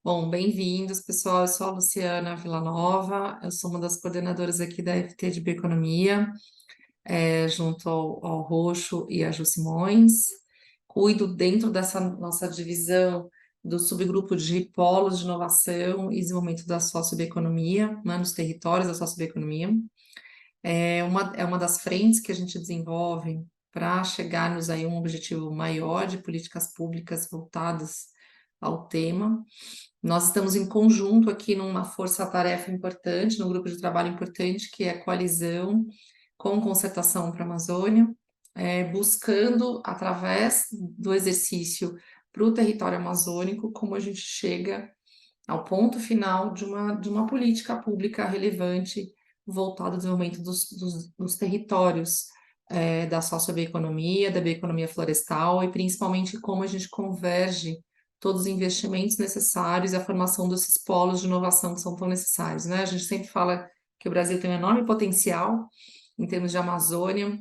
Bom, bem-vindos, pessoal. Eu sou a Luciana Villanova, eu sou uma das coordenadoras aqui da FT de Bioeconomia, junto ao Roxo e a Ju Simões. Cuido dentro dessa nossa divisão do subgrupo de polos de inovação e desenvolvimento da sociobioeconomia, né, nos territórios da sociobioeconomia. É uma das frentes que a gente desenvolve para chegarmos aí a um objetivo maior de políticas públicas voltadas ao tema. Nós estamos em conjunto aqui numa força-tarefa importante, num grupo de trabalho importante, que é a Coalizão com Concertação para a Amazônia, buscando, através do exercício para o território amazônico, como a gente chega ao ponto final de uma política pública relevante voltada ao desenvolvimento dos territórios, da sociobioeconomia, da bioeconomia florestal e principalmente como a gente converge todos os investimentos necessários e a formação desses polos de inovação que são tão necessários, né? A gente sempre fala que o Brasil tem um enorme potencial em termos de Amazônia,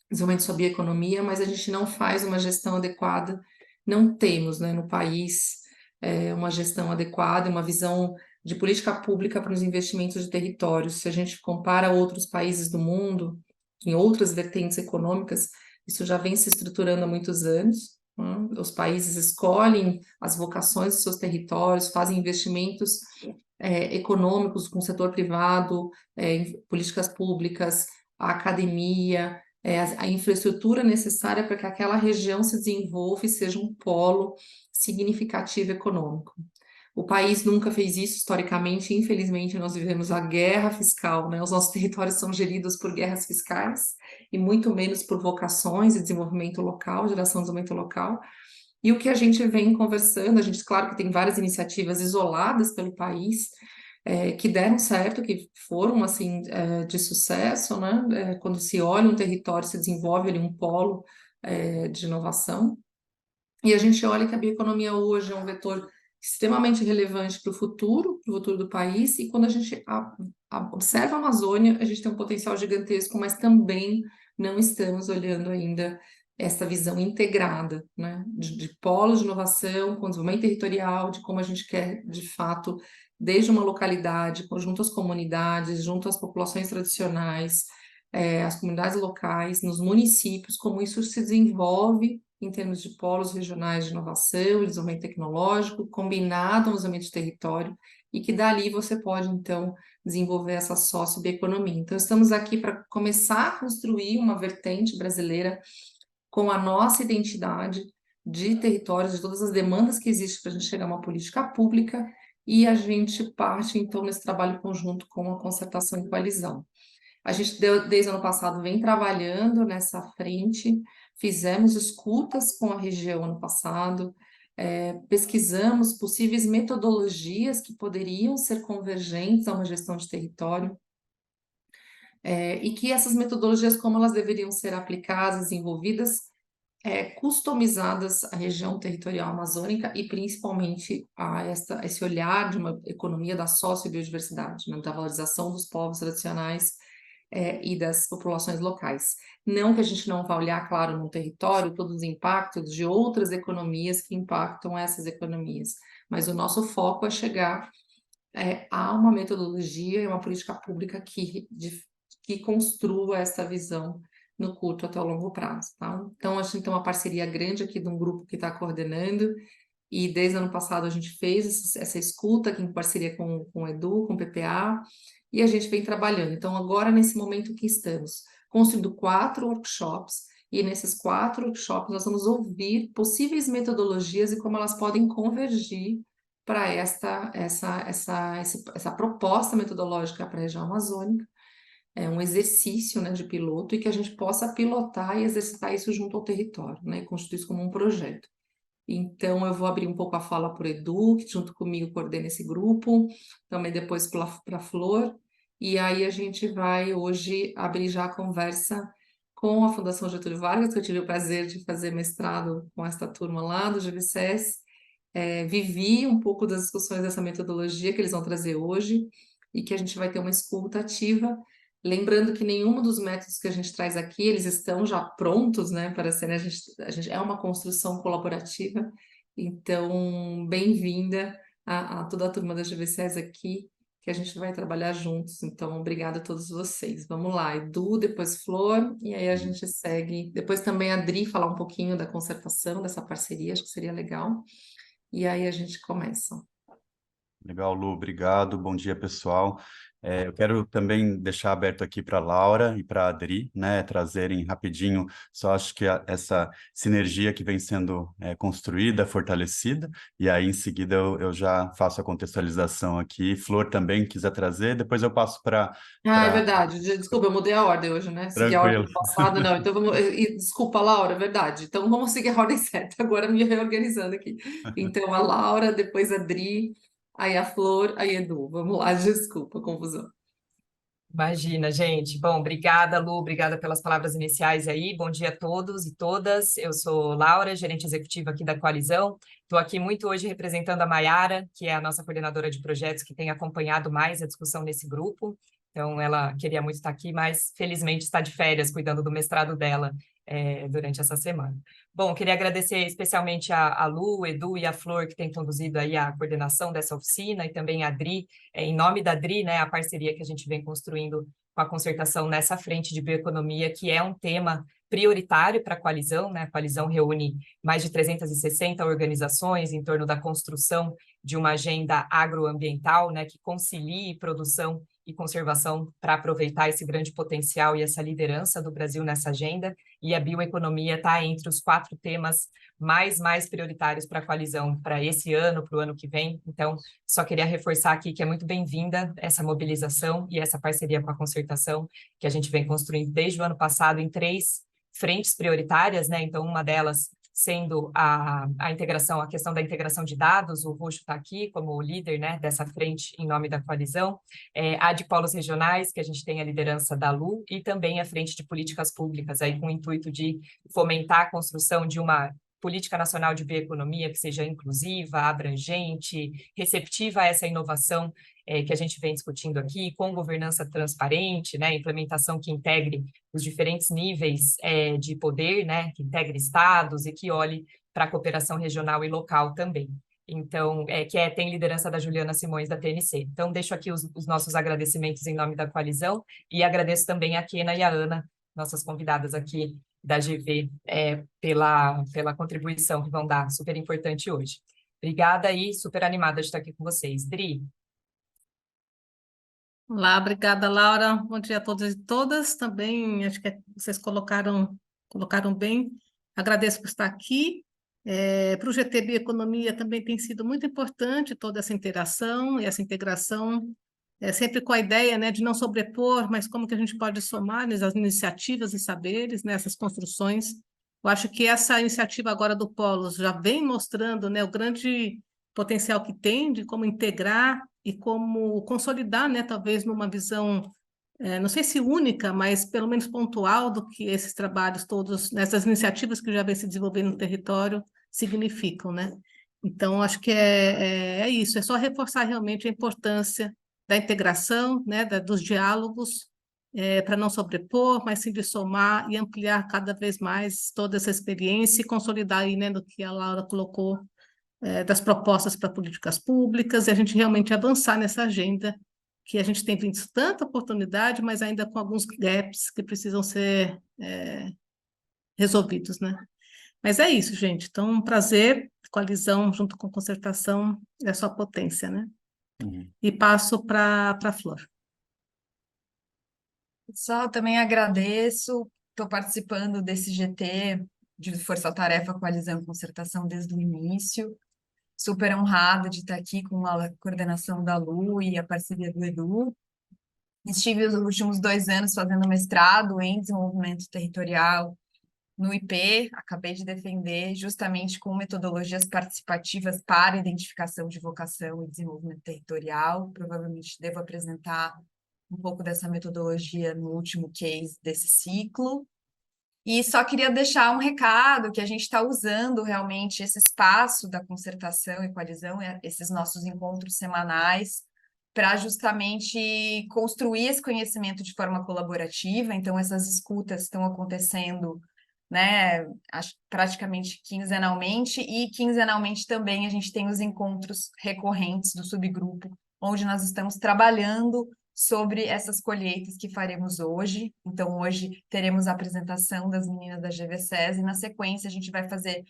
desenvolvimento da bioeconomia, mas a gente não faz uma gestão adequada, não temos, né, no país uma gestão adequada, uma visão de política pública para os investimentos de territórios. Se a gente compara outros países do mundo, em outras vertentes econômicas, isso já vem se estruturando há muitos anos, né? Os países escolhem as vocações dos seus territórios, fazem investimentos econômicos com o setor privado, em políticas públicas, a academia, a infraestrutura necessária para que aquela região se desenvolva e seja um polo significativo econômico. O país nunca fez isso historicamente, infelizmente nós vivemos a guerra fiscal, né? Os nossos territórios são geridos por guerras fiscais e muito menos por vocações e desenvolvimento local, geração de desenvolvimento local. E o que a gente vem conversando, a gente, claro que tem várias iniciativas isoladas pelo país, que deram certo, que foram, assim, de sucesso, né? Quando se olha um território, se desenvolve ali um polo de inovação. E a gente olha que a bioeconomia hoje é um vetor extremamente relevante para o futuro do país, e quando a gente observa a Amazônia, a gente tem um potencial gigantesco, mas também não estamos olhando ainda essa visão integrada, né, de polos de inovação, com desenvolvimento territorial, de como a gente quer, de fato, desde uma localidade, junto às comunidades, junto às populações tradicionais, as comunidades locais, nos municípios, como isso se desenvolve em termos de polos regionais de inovação e desenvolvimento tecnológico, combinado ao desenvolvimento de território, e que dali você pode, então, desenvolver essa sociobioeconomia. Então, estamos aqui para começar a construir uma vertente brasileira com a nossa identidade de territórios, de todas as demandas que existem para a gente chegar a uma política pública, e a gente parte, então, nesse trabalho conjunto com a concertação e coalizão. A gente, desde o ano passado, vem trabalhando nessa frente, fizemos escutas com a região ano passado, pesquisamos possíveis metodologias que poderiam ser convergentes a uma gestão de território, e que essas metodologias, como elas deveriam ser aplicadas, desenvolvidas, customizadas à região territorial amazônica e principalmente a esse olhar de uma economia da sociobiodiversidade, né, da valorização dos povos tradicionais e das populações locais. Não que a gente não vá olhar, claro, no território, todos os impactos de outras economias que impactam essas economias, mas o nosso foco é chegar a uma metodologia e uma política pública que construa essa visão no curto até o longo prazo, tá? Então, a gente tem uma parceria grande aqui de um grupo que está coordenando, e desde o ano passado a gente fez essa escuta aqui em parceria com o Edu, com o PPA, e a gente vem trabalhando. Então, agora, nesse momento que estamos, construindo 4 workshops, e nesses 4 workshops nós vamos ouvir possíveis metodologias e como elas podem convergir para essa proposta metodológica para a região amazônica, um exercício, né, de piloto, e que a gente possa pilotar e exercitar isso junto ao território, né, e constituir isso como um projeto. Então, eu vou abrir um pouco a fala para o Edu, que junto comigo coordena esse grupo, também depois para a Flor, e aí a gente vai hoje abrir já a conversa com a Fundação Getúlio Vargas, que eu tive o prazer de fazer mestrado com esta turma lá do GVCS, vivi um pouco das discussões dessa metodologia que eles vão trazer hoje, e que a gente vai ter uma escuta ativa, lembrando que nenhum dos métodos que a gente traz aqui, eles estão já prontos, né, para serem, a gente é uma construção colaborativa, então, bem-vinda a toda a turma das GVCs aqui, que a gente vai trabalhar juntos. Então, obrigada a todos vocês. Vamos lá, Edu, depois Flor, e aí a gente segue. Depois também a Adri falar um pouquinho da concertação, dessa parceria, acho que seria legal. E aí a gente começa. Legal, Lu, obrigado. Bom dia, pessoal. Eu quero também deixar aberto aqui para a Laura e para a Adri, né, trazerem rapidinho, só acho que essa sinergia que vem sendo construída, fortalecida, e aí em seguida eu já faço a contextualização aqui. Flor também quiser trazer, depois eu passo para... Ah, é verdade. Desculpa, eu mudei a ordem hoje, né? Segui a ordem Tranquilo. do passado, não. Então vamos. Desculpa, Laura, é verdade. Então vamos seguir a ordem certa. Agora me reorganizando aqui. Então a Laura, depois a Dri, aí a Flor, aí a Edu. Vamos lá, desculpa, confusão. Imagina, gente. Bom, obrigada, Lu, obrigada pelas palavras iniciais aí. Bom dia a todos e todas. Eu sou Laura, gerente executiva aqui da Coalizão. Estou aqui muito hoje representando a Maiara, que é a nossa coordenadora de projetos que tem acompanhado mais a discussão nesse grupo. Então, ela queria muito estar aqui, mas felizmente está de férias, cuidando do mestrado dela, durante essa semana. Bom, queria agradecer especialmente a Lu, o Edu e a Flor, que têm conduzido aí a coordenação dessa oficina, e também a Adri, em nome da Adri, né, a parceria que a gente vem construindo com a concertação nessa frente de bioeconomia, que é um tema prioritário para a Coalizão, né? A Coalizão reúne mais de 360 organizações em torno da construção de uma agenda agroambiental, né, que concilie produção e conservação para aproveitar esse grande potencial e essa liderança do Brasil nessa agenda, e a bioeconomia está entre os 4 temas mais prioritários para a Coalizão, para esse ano, para o ano que vem. Então, só queria reforçar aqui que é muito bem-vinda essa mobilização e essa parceria com a concertação que a gente vem construindo desde o ano passado em 3 frentes prioritárias, né? Então, uma delas sendo a integração, a questão da integração de dados. O Roxo está aqui como líder, né, dessa frente em nome da coalizão, a de polos regionais, que a gente tem a liderança da Lu, e também a frente de políticas públicas, aí com o intuito de fomentar a construção de uma política nacional de bioeconomia que seja inclusiva, abrangente, receptiva a essa inovação que a gente vem discutindo aqui, com governança transparente, né, implementação que integre os diferentes níveis de poder, né, que integre estados e que olhe para a cooperação regional e local também. Então, tem liderança da Juliana Simões, da TNC. Então, deixo aqui os nossos agradecimentos em nome da coalizão e agradeço também a Kena e a Ana, nossas convidadas aqui da GV, pela contribuição que vão dar, super importante hoje. Obrigada e super animada de estar aqui com vocês. Dri? Olá, obrigada, Laura. Bom dia a todos e todas. Também acho que vocês colocaram bem. Agradeço por estar aqui. Para o GT Bioeconomia também tem sido muito importante toda essa interação e essa integração, sempre com a ideia, né, de não sobrepor, mas como que a gente pode somar as iniciativas e saberes nessas construções. Eu acho que essa iniciativa agora do Polos já vem mostrando, né, o grande potencial que tem de como integrar e como consolidar, né, talvez numa visão, não sei se única, mas pelo menos pontual do que esses trabalhos todos, nessas iniciativas que já vem se desenvolvendo no território, significam, né? Então, acho que é isso, é só reforçar realmente a importância da integração, né, dos diálogos, para não sobrepor, mas sim de somar e ampliar cada vez mais toda essa experiência e consolidar aí, né, do que a Laura colocou, das propostas para políticas públicas, e a gente realmente avançar nessa agenda que a gente tem visto tanta oportunidade, mas ainda com alguns gaps que precisam ser resolvidos, né? Mas é isso, gente. Então, um prazer, coalizão junto com concertação é só potência, né? Uhum. E passo para a Flor. Pessoal, também agradeço. Estou participando desse GT de Força Tarefa Coalizão e Concertação desde o início. Super honrada de estar aqui com a coordenação da Lu e a parceria do Edu. Estive os últimos 2 anos fazendo mestrado em desenvolvimento territorial no IP. Acabei de defender justamente com metodologias participativas para identificação de vocação e desenvolvimento territorial. Provavelmente devo apresentar um pouco dessa metodologia no último case desse ciclo. E só queria deixar um recado que a gente está usando realmente esse espaço da concertação e coalizão, esses nossos encontros semanais, para justamente construir esse conhecimento de forma colaborativa. Então, essas escutas estão acontecendo né? Praticamente quinzenalmente, e quinzenalmente também a gente tem os encontros recorrentes do subgrupo, onde nós estamos trabalhando sobre essas colheitas que faremos hoje. Então, hoje teremos a apresentação das meninas da GVSES e, na sequência, a gente vai fazer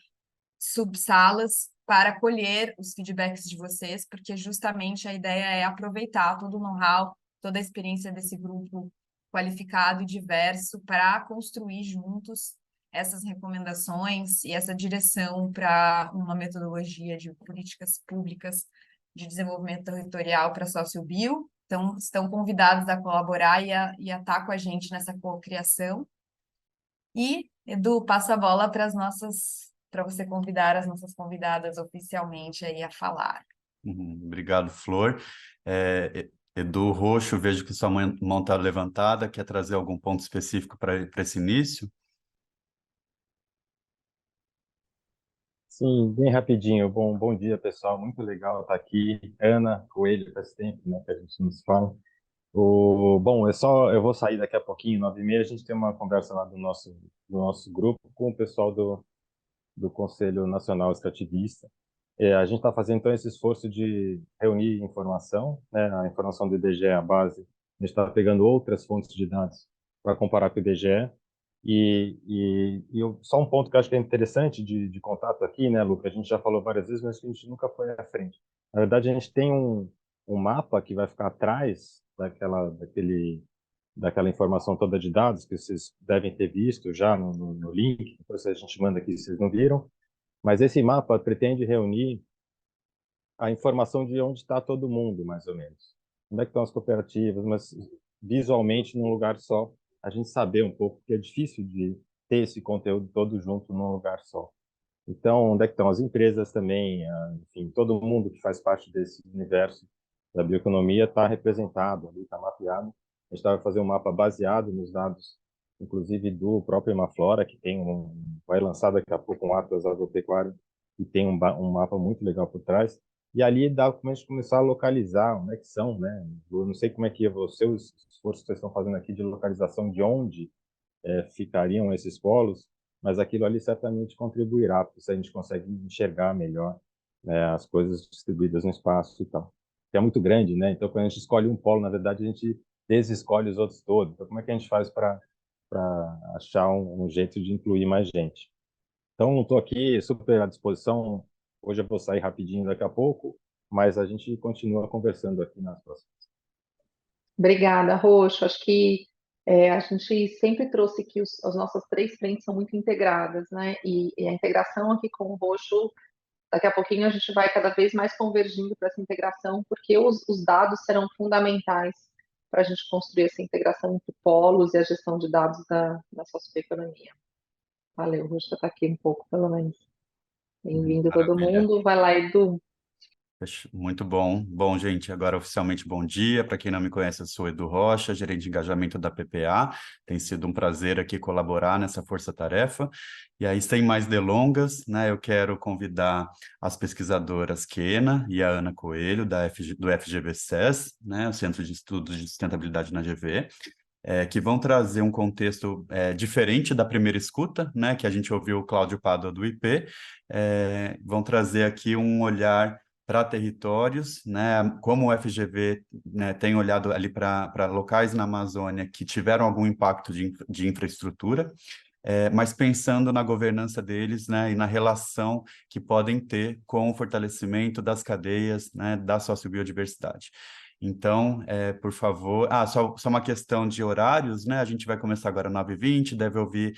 subsalas para colher os feedbacks de vocês, porque justamente a ideia é aproveitar todo o know-how, toda a experiência desse grupo qualificado e diverso para construir juntos essas recomendações e essa direção para uma metodologia de políticas públicas de desenvolvimento territorial para sociobio. Então, estão convidados a colaborar e a estar com a gente nessa cocriação. E, Edu, passa a bola para você convidar as nossas convidadas oficialmente aí a falar. Obrigado, Flor. Edu Roxo, vejo que sua mão está levantada. Quer trazer algum ponto específico para esse início? Sim, bem rapidinho. Bom dia, pessoal. Muito legal estar aqui. Ana Coelho, faz tempo, né, que a gente não se fala. Bom, eu vou sair daqui a pouquinho, 9h30, a gente tem uma conversa lá do nosso grupo com o pessoal do Conselho Nacional Extrativista. A gente está fazendo, então, esse esforço de reunir informação, né, a informação do IBGE é a base. A gente está pegando outras fontes de dados para comparar com o IBGE. Só um ponto que eu acho que é interessante de contato aqui, né, Luca? A gente já falou várias vezes, mas que a gente nunca foi à frente. Na verdade, a gente tem um mapa que vai ficar atrás daquela informação toda de dados que vocês devem ter visto já no link, depois a gente manda aqui se vocês não viram. Mas esse mapa pretende reunir a informação de onde está todo mundo, mais ou menos. Onde é que estão as cooperativas, mas visualmente num lugar só, a gente saber um pouco, porque é difícil de ter esse conteúdo todo junto num lugar só. Então, onde é que estão as empresas também, enfim, todo mundo que faz parte desse universo da bioeconomia está representado ali, está mapeado. A gente vai fazer um mapa baseado nos dados, inclusive do próprio Emaflora, que vai lançar daqui a pouco um Atlas Agropecuário, que tem um mapa muito legal por trás. E ali dá para a gente começar a localizar onde é que são, né? Eu não sei como é que é o seu esforço que vocês estão fazendo aqui de localização de onde ficariam esses polos, mas aquilo ali certamente contribuirá, porque se a gente consegue enxergar melhor, né, as coisas distribuídas no espaço e tal. Que é muito grande, né? Então, quando a gente escolhe um polo, na verdade, a gente desescolhe os outros todos. Então, como é que a gente faz para achar um jeito de incluir mais gente? Então, estou aqui super à disposição. Hoje eu vou sair rapidinho daqui a pouco, mas a gente continua conversando aqui nas próximas. Obrigada, Roxo. Acho que a gente sempre trouxe que as nossas três frentes são muito integradas, né? E a integração aqui com o Roxo, daqui a pouquinho a gente vai cada vez mais convergindo para essa integração, porque os dados serão fundamentais para a gente construir essa integração entre polos e a gestão de dados da socioeconomia. Valeu, Roxo, já está aqui um pouco, pelo menos. Bem-vindo todo Maravilha. mundo. Vai lá, Edu. Muito bom. Bom, gente, agora oficialmente bom dia. Para quem não me conhece, eu sou Edu Rocha, gerente de engajamento da PPA. Tem sido um prazer aqui colaborar nessa força-tarefa. E aí, sem mais delongas, né, eu quero convidar as pesquisadoras Kena e a Ana Coelho, do FGV-SES, né, o Centro de Estudos de Sustentabilidade na GV, que vão trazer um contexto diferente da primeira escuta, né, que a gente ouviu o Cláudio Pádua do IP, vão trazer aqui um olhar para territórios, né, como o FGV, né, tem olhado ali para locais na Amazônia que tiveram algum impacto de infraestrutura, mas pensando na governança deles, né, e na relação que podem ter com o fortalecimento das cadeias, né, da sociobiodiversidade. Então, por favor... só uma questão de horários, né? A gente vai começar agora às 9h20, deve ouvir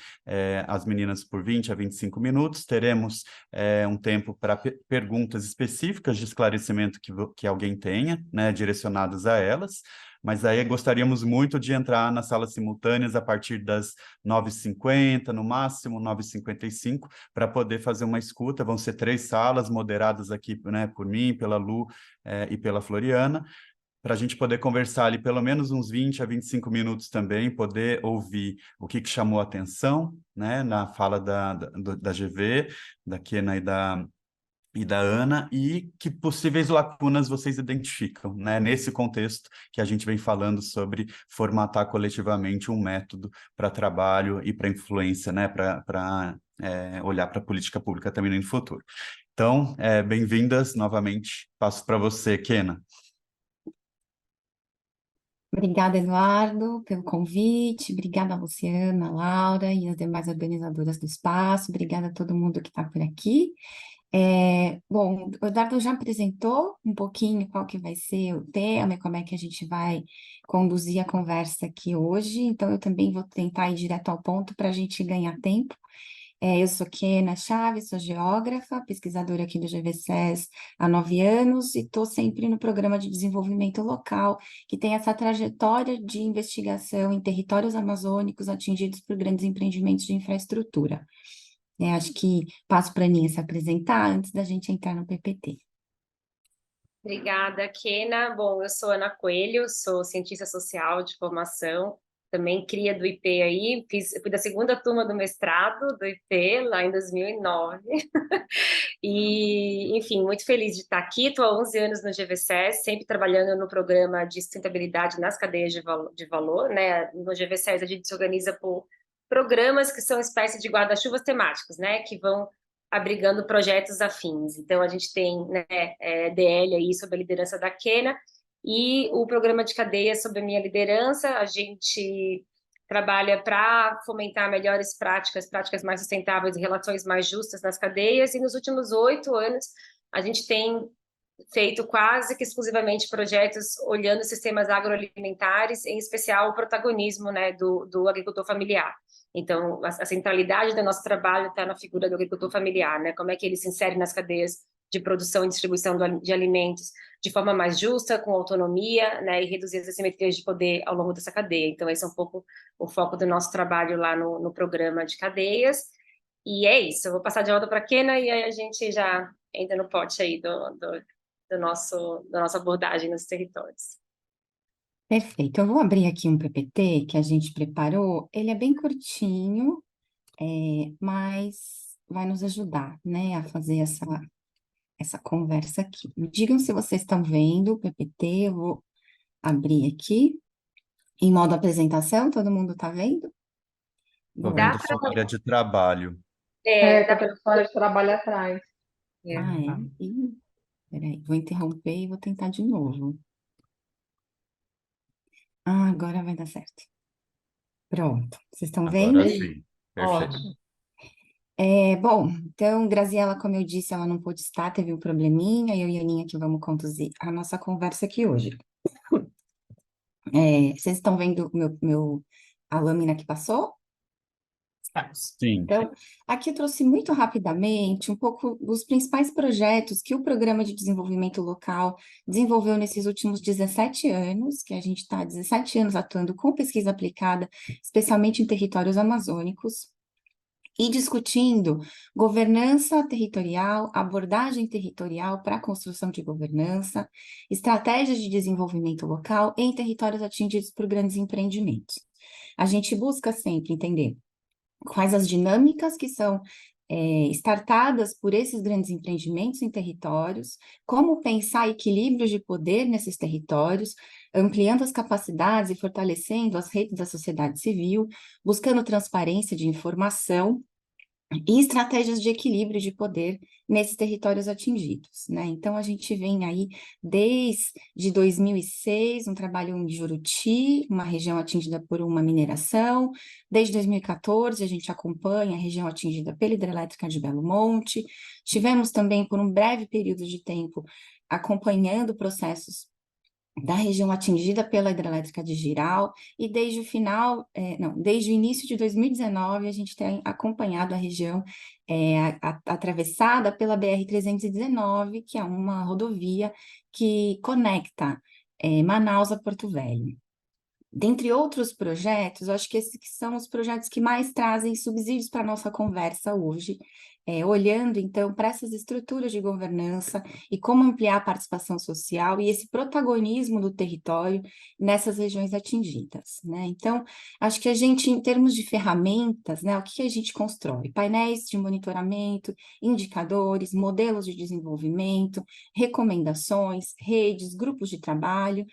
as meninas por 20 a 25 minutos. Teremos um tempo para perguntas específicas de esclarecimento que alguém tenha, né, direcionadas a elas. Mas aí gostaríamos muito de entrar nas salas simultâneas a partir das 9h50, no máximo 9h55, para poder fazer uma escuta. Vão ser 3 salas moderadas aqui, né, por mim, pela Lu e pela Floriana, para a gente poder conversar ali pelo menos uns 20 a 25 minutos também, poder ouvir o que chamou a atenção, né, na fala da GV, da Kena e da e da Ana, e que possíveis lacunas vocês identificam, né? Nesse contexto que a gente vem falando sobre formatar coletivamente um método para trabalho e para influência, né? Para olhar para a política pública também no futuro. Então, bem-vindas novamente. Passo para você, Kena. Obrigada, Eduardo, pelo convite. Obrigada, Luciana, Laura e as demais organizadoras do espaço. Obrigada a todo mundo que está por aqui. Bom, o Eduardo já apresentou um pouquinho qual que vai ser o tema e como é que a gente vai conduzir a conversa aqui hoje. Então, eu também vou tentar ir direto ao ponto para a gente ganhar tempo. Eu sou Kena Chaves, sou geógrafa, pesquisadora aqui do GVSES há 9 anos e estou sempre no programa de desenvolvimento local, que tem essa trajetória de investigação em territórios amazônicos atingidos por grandes empreendimentos de infraestrutura. Acho que passo para a Aninha se apresentar antes da gente entrar no PPT. Obrigada, Kena. Bom, eu sou Ana Coelho, sou cientista social de formação, também cria do IP aí, fui da segunda turma do mestrado do IP, lá em 2009. E, enfim, muito feliz de estar aqui. Estou há 11 anos no GVSES, sempre trabalhando no programa de sustentabilidade nas cadeias de valor, né? No GVSES a gente se organiza por programas que são espécies de guarda-chuvas temáticos, né? Que vão abrigando projetos afins. Então, a gente tem, né, DL aí sob a liderança da Kena, e o programa de cadeia sob a minha liderança. A gente trabalha para fomentar melhores práticas mais sustentáveis e relações mais justas nas cadeias, e nos últimos 8 anos a gente tem feito quase que exclusivamente projetos olhando sistemas agroalimentares, em especial o protagonismo, né, do agricultor familiar. Então, a centralidade do nosso trabalho está na figura do agricultor familiar, né? Como é que ele se insere nas cadeias de produção e distribuição de alimentos de forma mais justa, com autonomia, né? E reduzir as assimetrias de poder ao longo dessa cadeia. Então, esse é um pouco o foco do nosso trabalho lá no programa de cadeias. E é isso, eu vou passar de volta para a Kena e aí a gente já entra no pote aí da nossa abordagem nos territórios. Perfeito. Eu vou abrir aqui um PPT que a gente preparou. Ele é bem curtinho, mas vai nos ajudar, né, a fazer essa conversa aqui. Me digam se vocês estão vendo o PPT. Eu vou abrir aqui em modo apresentação. Todo mundo está vendo? Estou Boa. vendo sua área de trabalho. Tá pela história de trabalho atrás. Peraí, vou interromper e vou tentar de novo. Agora vai dar certo. Pronto, vocês estão vendo? Agora sim. Perfeito. Ótimo. Bom, então, Graziela, como eu disse, ela não pôde estar, teve um probleminha, eu e a Aninha que vamos conduzir a nossa conversa aqui hoje. Vocês estão vendo a lâmina que passou? Sim. Então, aqui eu trouxe muito rapidamente um pouco dos principais projetos que o Programa de Desenvolvimento Local desenvolveu nesses últimos 17 anos, que a gente está há 17 anos atuando com pesquisa aplicada, especialmente em territórios amazônicos, e discutindo governança territorial, abordagem territorial para a construção de governança, estratégias de desenvolvimento local em territórios atingidos por grandes empreendimentos. A gente busca sempre entender quais as dinâmicas que são startadas por esses grandes empreendimentos em territórios, como pensar equilíbrios de poder nesses territórios, ampliando as capacidades e fortalecendo as redes da sociedade civil, buscando transparência de informação e estratégias de equilíbrio de poder nesses territórios atingidos, né? Então, a gente vem aí desde 2006, um trabalho em Juruti, uma região atingida por uma mineração. Desde 2014, a gente acompanha a região atingida pela hidrelétrica de Belo Monte. Tivemos também, por um breve período de tempo, acompanhando processos da região atingida pela hidrelétrica de Jirau, e desde o início de 2019, a gente tem acompanhado a região atravessada pela BR-319, que é uma rodovia que conecta Manaus a Porto Velho. Dentre outros projetos, eu acho que esses que são os projetos que mais trazem subsídios para a nossa conversa hoje, olhando, então, para essas estruturas de governança e como ampliar a participação social e esse protagonismo do território nessas regiões atingidas, né? Então, acho que a gente, em termos de ferramentas, né, o que a gente constrói? Painéis de monitoramento, indicadores, modelos de desenvolvimento, recomendações, redes, grupos de trabalho,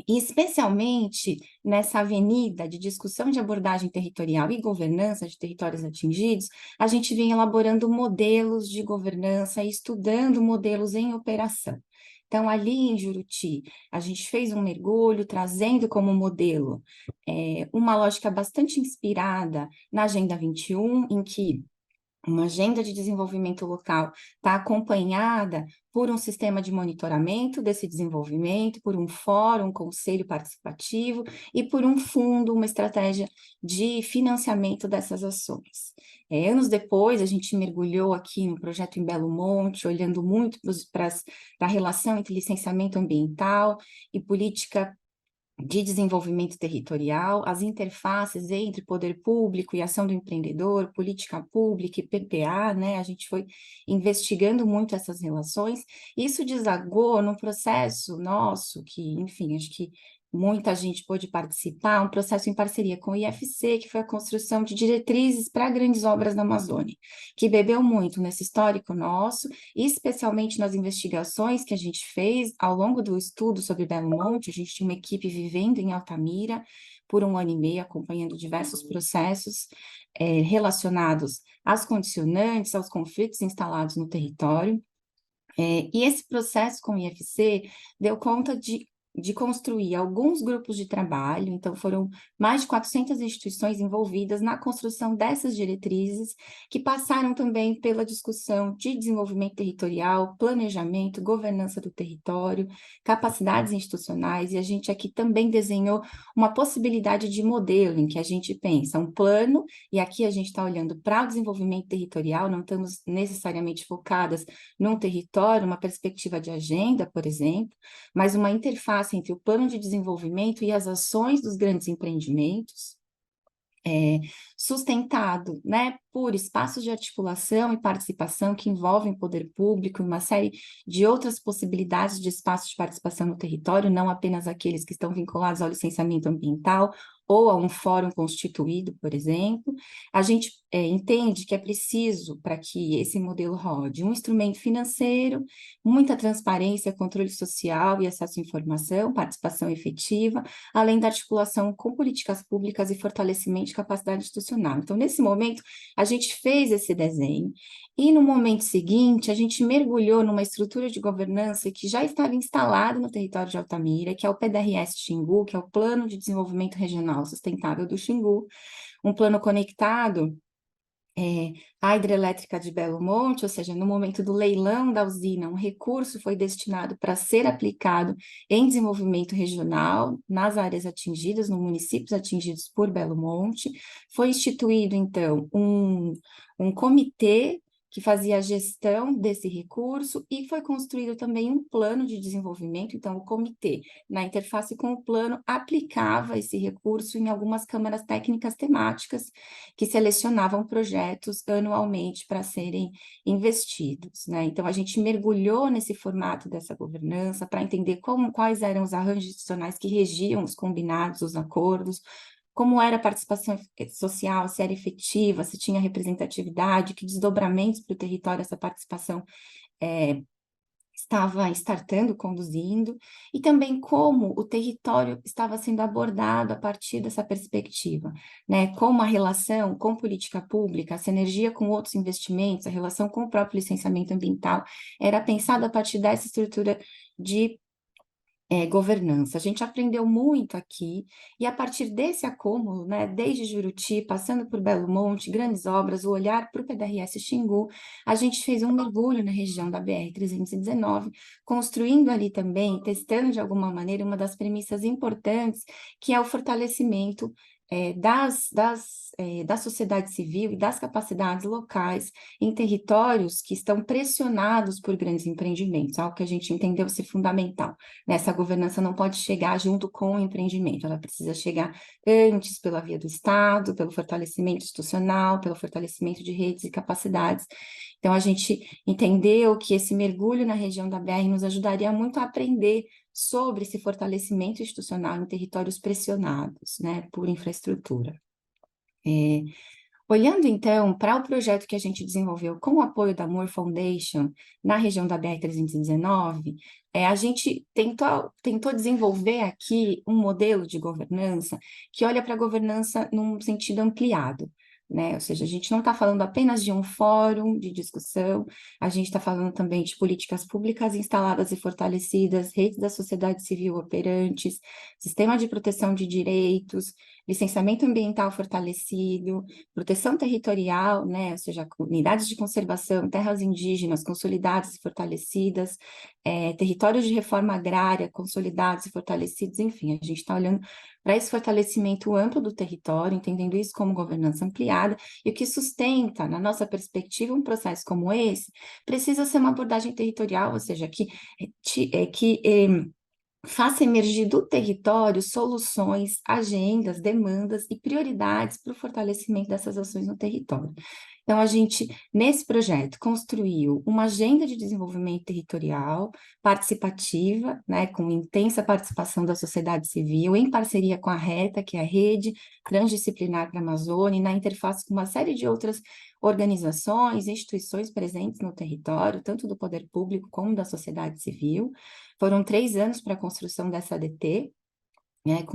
e especialmente nessa avenida de discussão de abordagem territorial e governança de territórios atingidos, a gente vem elaborando modelos de governança e estudando modelos em operação. Então, ali em Juruti, a gente fez um mergulho, trazendo como modelo uma lógica bastante inspirada na Agenda 21, em que uma agenda de desenvolvimento local está acompanhada por um sistema de monitoramento desse desenvolvimento, por um fórum, um conselho participativo e por um fundo, uma estratégia de financiamento dessas ações. Anos depois, a gente mergulhou aqui no projeto em Belo Monte, olhando muito para a relação entre licenciamento ambiental e política de desenvolvimento territorial, as interfaces entre poder público e ação do empreendedor, política pública e PPA, né? A gente foi investigando muito essas relações. Isso desagou num processo nosso, que, enfim, acho que muita gente pôde participar, um processo em parceria com o IFC, que foi a construção de diretrizes para grandes obras na Amazônia, que bebeu muito nesse histórico nosso, especialmente nas investigações que a gente fez ao longo do estudo sobre Belo Monte. A gente tinha uma equipe vivendo em Altamira por 1 ano e meio, acompanhando diversos processos relacionados às condicionantes, aos conflitos instalados no território. E esse processo com o IFC deu conta de construir alguns grupos de trabalho, então foram mais de 400 instituições envolvidas na construção dessas diretrizes, que passaram também pela discussão de desenvolvimento territorial, planejamento, governança do território, capacidades institucionais, e a gente aqui também desenhou uma possibilidade de modelo em que a gente pensa um plano, e aqui a gente está olhando para o desenvolvimento territorial, não estamos necessariamente focadas num território, uma perspectiva de agenda, por exemplo, mas uma interface entre o plano de desenvolvimento e as ações dos grandes empreendimentos, sustentado, né, por espaços de articulação e participação que envolvem poder público e uma série de outras possibilidades de espaços de participação no território, não apenas aqueles que estão vinculados ao licenciamento ambiental ou a um fórum constituído, por exemplo. A gente entende que é preciso, para que esse modelo rode, um instrumento financeiro, muita transparência, controle social e acesso à informação, participação efetiva, além da articulação com políticas públicas e fortalecimento de capacidade institucional. Então, nesse momento, a gente fez esse desenho e, no momento seguinte, a gente mergulhou numa estrutura de governança que já estava instalada no território de Altamira, que é o PDRS Xingu, que é o Plano de Desenvolvimento Regional Sustentável do Xingu, um plano conectado à hidrelétrica de Belo Monte, ou seja, no momento do leilão da usina, um recurso foi destinado para ser aplicado em desenvolvimento regional, nas áreas atingidas, nos municípios atingidos por Belo Monte. Foi instituído, então, um comitê que fazia a gestão desse recurso, e foi construído também um plano de desenvolvimento. Então, o comitê, na interface com o plano, aplicava esse recurso em algumas câmaras técnicas temáticas que selecionavam projetos anualmente para serem investidos, né? Então, a gente mergulhou nesse formato dessa governança para entender quais eram os arranjos institucionais que regiam os combinados, os acordos, como era a participação social, se era efetiva, se tinha representatividade, que desdobramentos para o território essa participação estava startando, conduzindo, e também como o território estava sendo abordado a partir dessa perspectiva, né? Como a relação com política pública, a sinergia com outros investimentos, a relação com o próprio licenciamento ambiental, era pensada a partir dessa estrutura de governança. A gente aprendeu muito aqui, e a partir desse acúmulo, né, desde Juruti, passando por Belo Monte, grandes obras, o olhar para o PDRS Xingu, a gente fez um mergulho na região da BR-319, construindo ali também, testando de alguma maneira, uma das premissas importantes, que é o fortalecimento da sociedade civil e das capacidades locais em territórios que estão pressionados por grandes empreendimentos, algo que a gente entendeu ser fundamental. Essa governança não pode chegar junto com o empreendimento, ela precisa chegar antes pela via do Estado, pelo fortalecimento institucional, pelo fortalecimento de redes e capacidades. Então, a gente entendeu que esse mergulho na região da BR nos ajudaria muito a aprender sobre esse fortalecimento institucional em territórios pressionados, né, por infraestrutura. Olhando, então, para o projeto que a gente desenvolveu com o apoio da Moore Foundation na região da BR-319, a gente tentou desenvolver aqui um modelo de governança que olha para a governança num sentido ampliado, né? Ou seja, a gente não está falando apenas de um fórum de discussão, a gente está falando também de políticas públicas instaladas e fortalecidas, redes da sociedade civil operantes, sistema de proteção de direitos, licenciamento ambiental fortalecido, proteção territorial, né? Ou seja, unidades de conservação, terras indígenas consolidadas e fortalecidas, territórios de reforma agrária consolidados e fortalecidos, enfim, a gente está olhando para esse fortalecimento amplo do território, entendendo isso como governança ampliada, e o que sustenta, na nossa perspectiva, um processo como esse, precisa ser uma abordagem territorial, ou seja, que faça emergir do território soluções, agendas, demandas e prioridades para o fortalecimento dessas ações no território. Então, a gente, nesse projeto, construiu uma agenda de desenvolvimento territorial participativa, né, com intensa participação da sociedade civil, em parceria com a RETA, que é a Rede Transdisciplinar para a Amazônia, e na interface com uma série de outras organizações, instituições presentes no território, tanto do poder público como da sociedade civil. Foram 3 anos para a construção dessa ADT, né,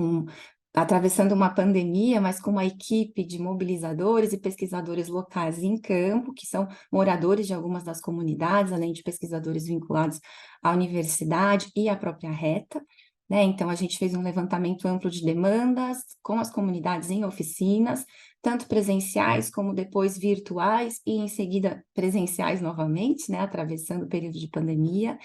atravessando uma pandemia, mas com uma equipe de mobilizadores e pesquisadores locais em campo, que são moradores de algumas das comunidades, além de pesquisadores vinculados à universidade e à própria RETA, né? Então, a gente fez um levantamento amplo de demandas com as comunidades em oficinas, tanto presenciais como depois virtuais e, em seguida, presenciais novamente, né? Atravessando o período de pandemia.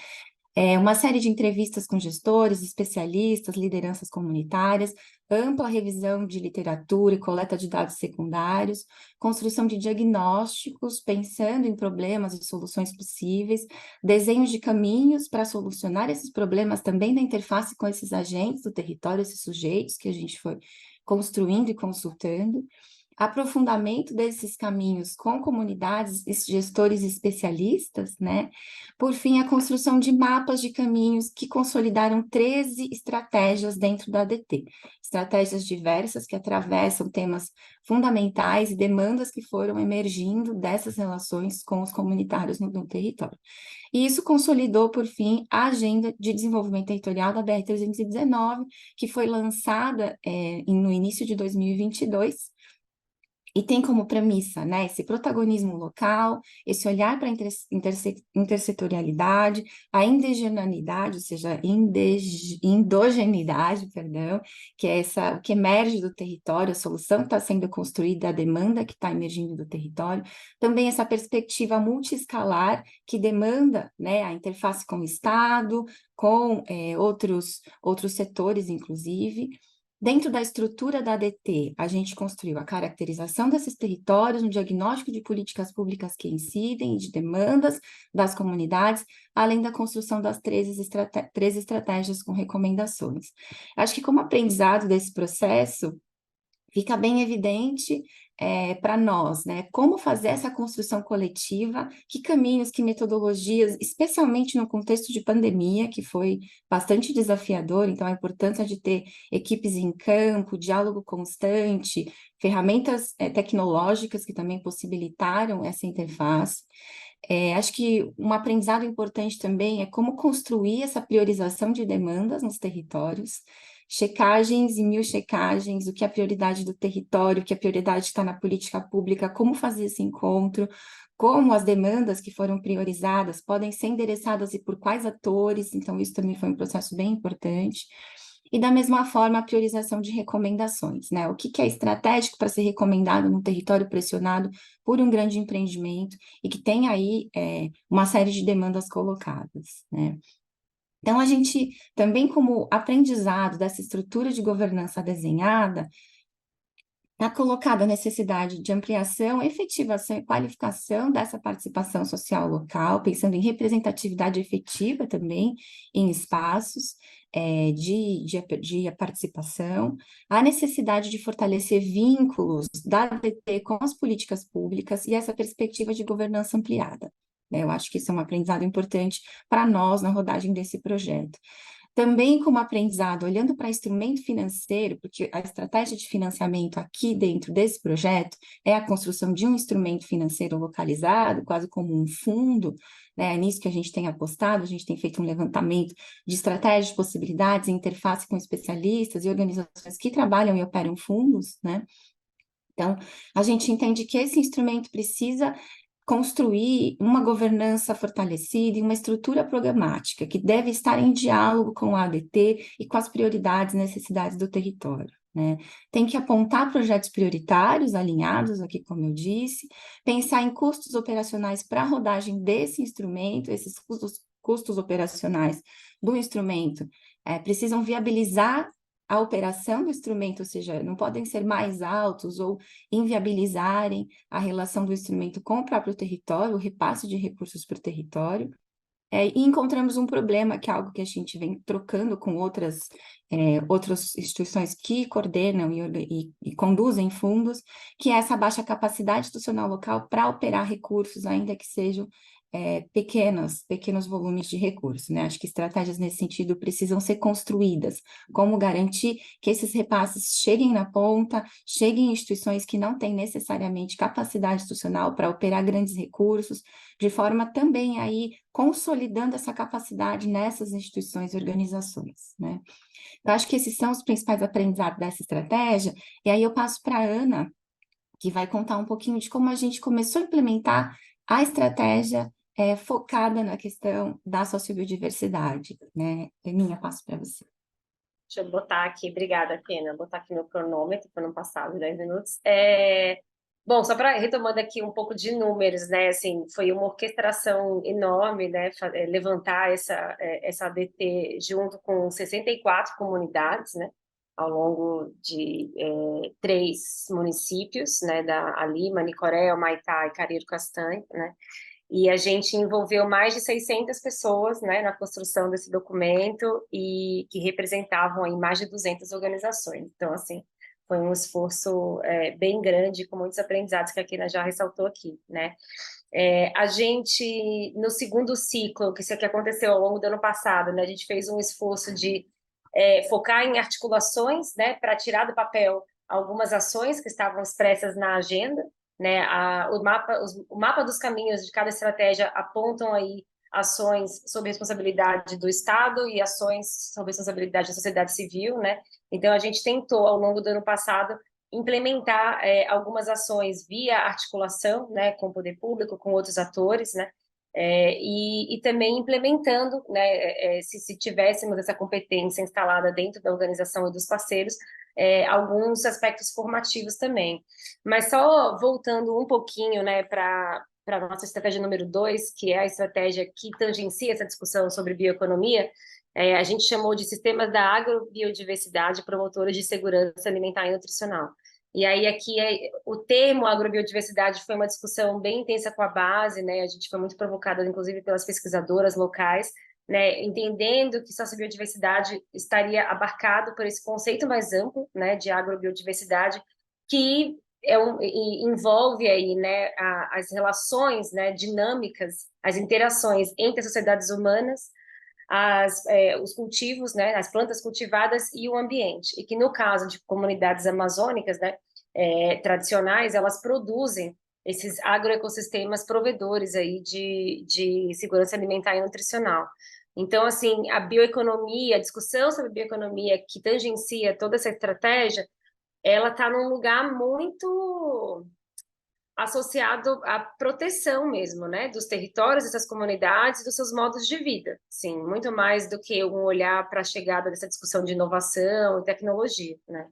Uma série de entrevistas com gestores, especialistas, lideranças comunitárias, ampla revisão de literatura e coleta de dados secundários, construção de diagnósticos, pensando em problemas e soluções possíveis, desenhos de caminhos para solucionar esses problemas também na interface com esses agentes do território, esses sujeitos que a gente foi construindo e consultando, aprofundamento desses caminhos com comunidades, gestores e especialistas, né? Por fim, a construção de mapas de caminhos que consolidaram 13 estratégias dentro da ADT, estratégias diversas que atravessam temas fundamentais e demandas que foram emergindo dessas relações com os comunitários no território. E isso consolidou, por fim, a Agenda de Desenvolvimento Territorial da BR-319, que foi lançada no início de 2022, e tem como premissa, né, esse protagonismo local, esse olhar para a intersetorialidade, a indigeneidade, ou seja, endogeneidade, perdão, que é o que emerge do território, a solução que está sendo construída, a demanda que está emergindo do território, também essa perspectiva multiescalar que demanda, né, a interface com o Estado, com outros setores, inclusive. Dentro da estrutura da ADT, a gente construiu a caracterização desses territórios, um diagnóstico de políticas públicas que incidem e de demandas das comunidades, além da construção das 13 estratégias com recomendações. Acho que como aprendizado desse processo, fica bem evidente para nós, né? Como fazer essa construção coletiva, que caminhos, que metodologias, especialmente no contexto de pandemia, que foi bastante desafiador, então a importância de ter equipes em campo, diálogo constante, ferramentas tecnológicas que também possibilitaram essa interface. Acho que um aprendizado importante também é como construir essa priorização de demandas nos territórios, checagens e 1000 checagens, o que é a prioridade do território, o que a prioridade está na política pública, como fazer esse encontro, como as demandas que foram priorizadas podem ser endereçadas e por quais atores, então isso também foi um processo bem importante. E da mesma forma, a priorização de recomendações, né? O que é estratégico para ser recomendado num território pressionado por um grande empreendimento e que tem aí uma série de demandas colocadas, né? Então, a gente também, como aprendizado dessa estrutura de governança desenhada, está colocada a necessidade de ampliação, efetivação e qualificação dessa participação social local, pensando em representatividade efetiva também em espaços de participação, a necessidade de fortalecer vínculos da ADT com as políticas públicas e essa perspectiva de governança ampliada. Eu acho que isso é um aprendizado importante para nós na rodagem desse projeto. Também como aprendizado, olhando para instrumento financeiro, porque a estratégia de financiamento aqui dentro desse projeto é a construção de um instrumento financeiro localizado, quase como um fundo, né? É nisso que a gente tem apostado, a gente tem feito um levantamento de estratégias, possibilidades, interface com especialistas e organizações que trabalham e operam fundos, né? Então, a gente entende que esse instrumento precisa construir uma governança fortalecida e uma estrutura programática que deve estar em diálogo com a ADT e com as prioridades e necessidades do território, né? Tem que apontar projetos prioritários, alinhados aqui, como eu disse, pensar em custos operacionais para a rodagem desse instrumento, esses custos operacionais do instrumento precisam viabilizar a operação do instrumento, ou seja, não podem ser mais altos ou inviabilizarem a relação do instrumento com o próprio território, o repasse de recursos para o território. E encontramos um problema, que é algo que a gente vem trocando com outras instituições que coordenam e conduzem fundos, que é essa baixa capacidade institucional local para operar recursos, ainda que sejam pequenos volumes de recursos, né? Acho que estratégias nesse sentido precisam ser construídas. Como garantir que esses repasses cheguem na ponta, cheguem em instituições que não têm necessariamente capacidade institucional para operar grandes recursos, de forma também aí consolidando essa capacidade nessas instituições e organizações, né? Eu acho que esses são os principais aprendizados dessa estratégia, e aí eu passo para a Ana, que vai contar um pouquinho de como a gente começou a implementar a estratégia focada na questão da sociobiodiversidade, né? Aninha, passo para você. Deixa eu botar aqui, obrigada, Kena, botar aqui meu cronômetro para não passar os 10 minutos. Bom, só para retomando aqui um pouco de números, né? Assim, foi uma orquestração enorme, né? Levantar essa ADT junto com 64 comunidades, né? Ao longo de 3 municípios, né? Ali, Manicoré, Humaitá e Careiro Castanho, né? E a gente envolveu mais de 600 pessoas, né, na construção desse documento e que representavam aí mais de 200 organizações. Então, assim, foi um esforço bem grande, com muitos aprendizados que a Kena já ressaltou aqui, né? A gente, no segundo ciclo, que isso aqui aconteceu ao longo do ano passado, né, a gente fez um esforço de focar em articulações, né, para tirar do papel algumas ações que estavam expressas na agenda, né? O mapa dos caminhos de cada estratégia apontam aí ações sob responsabilidade do Estado e ações sob responsabilidade da sociedade civil, né? Então, a gente tentou, ao longo do ano passado, implementar algumas ações via articulação, né, com o poder público, com outros atores, né? E também implementando, né, se tivéssemos essa competência instalada dentro da organização e dos parceiros, alguns aspectos formativos também. Mas só voltando um pouquinho, né, para a nossa estratégia número 2, que é a estratégia que tangencia essa discussão sobre bioeconomia, a gente chamou de Sistemas da Agrobiodiversidade Promotores de Segurança Alimentar e Nutricional. E aí aqui o termo agrobiodiversidade foi uma discussão bem intensa com a base, né? A gente foi muito provocada, inclusive, pelas pesquisadoras locais, né? Entendendo que sociobiodiversidade estaria abarcado por esse conceito mais amplo, né, de agrobiodiversidade, que envolve aí, né, as relações, né, dinâmicas, as interações entre as sociedades humanas, os cultivos, né, as plantas cultivadas e o ambiente, e que no caso de comunidades amazônicas, né, tradicionais, elas produzem esses agroecossistemas provedores aí de segurança alimentar e nutricional. Então, assim, a bioeconomia, a discussão sobre bioeconomia que tangencia toda essa estratégia, ela está num lugar muito associado à proteção mesmo, né, dos territórios, dessas comunidades, dos seus modos de vida, sim, muito mais do que um olhar para a chegada dessa discussão de inovação e tecnologia, né,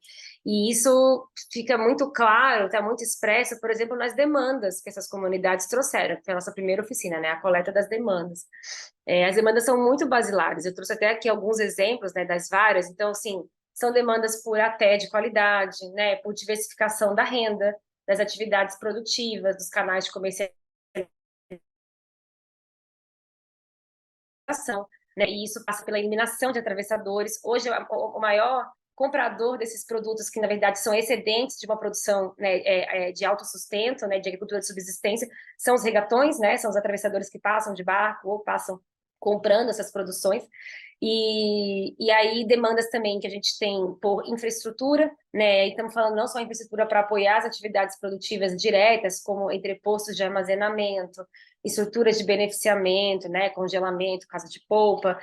e isso fica muito claro, está muito expresso, por exemplo, nas demandas que essas comunidades trouxeram, que é a nossa primeira oficina, né, a coleta das demandas. As demandas são muito basilares, eu trouxe até aqui alguns exemplos, né, das várias, então, assim, são demandas por até de qualidade, né, por diversificação da renda, das atividades produtivas, dos canais de comercialização, né, e isso passa pela eliminação de atravessadores. Hoje, o maior comprador desses produtos, que na verdade são excedentes de uma produção, né, de autossustento, né, de agricultura de subsistência, são os regatões, né, são os atravessadores que passam de barco ou passam comprando essas produções. E aí demandas também que a gente tem por infraestrutura, né? E estamos falando não só infraestrutura para apoiar as atividades produtivas diretas, como entrepostos de armazenamento, estruturas de beneficiamento, né? Congelamento, casa de polpa,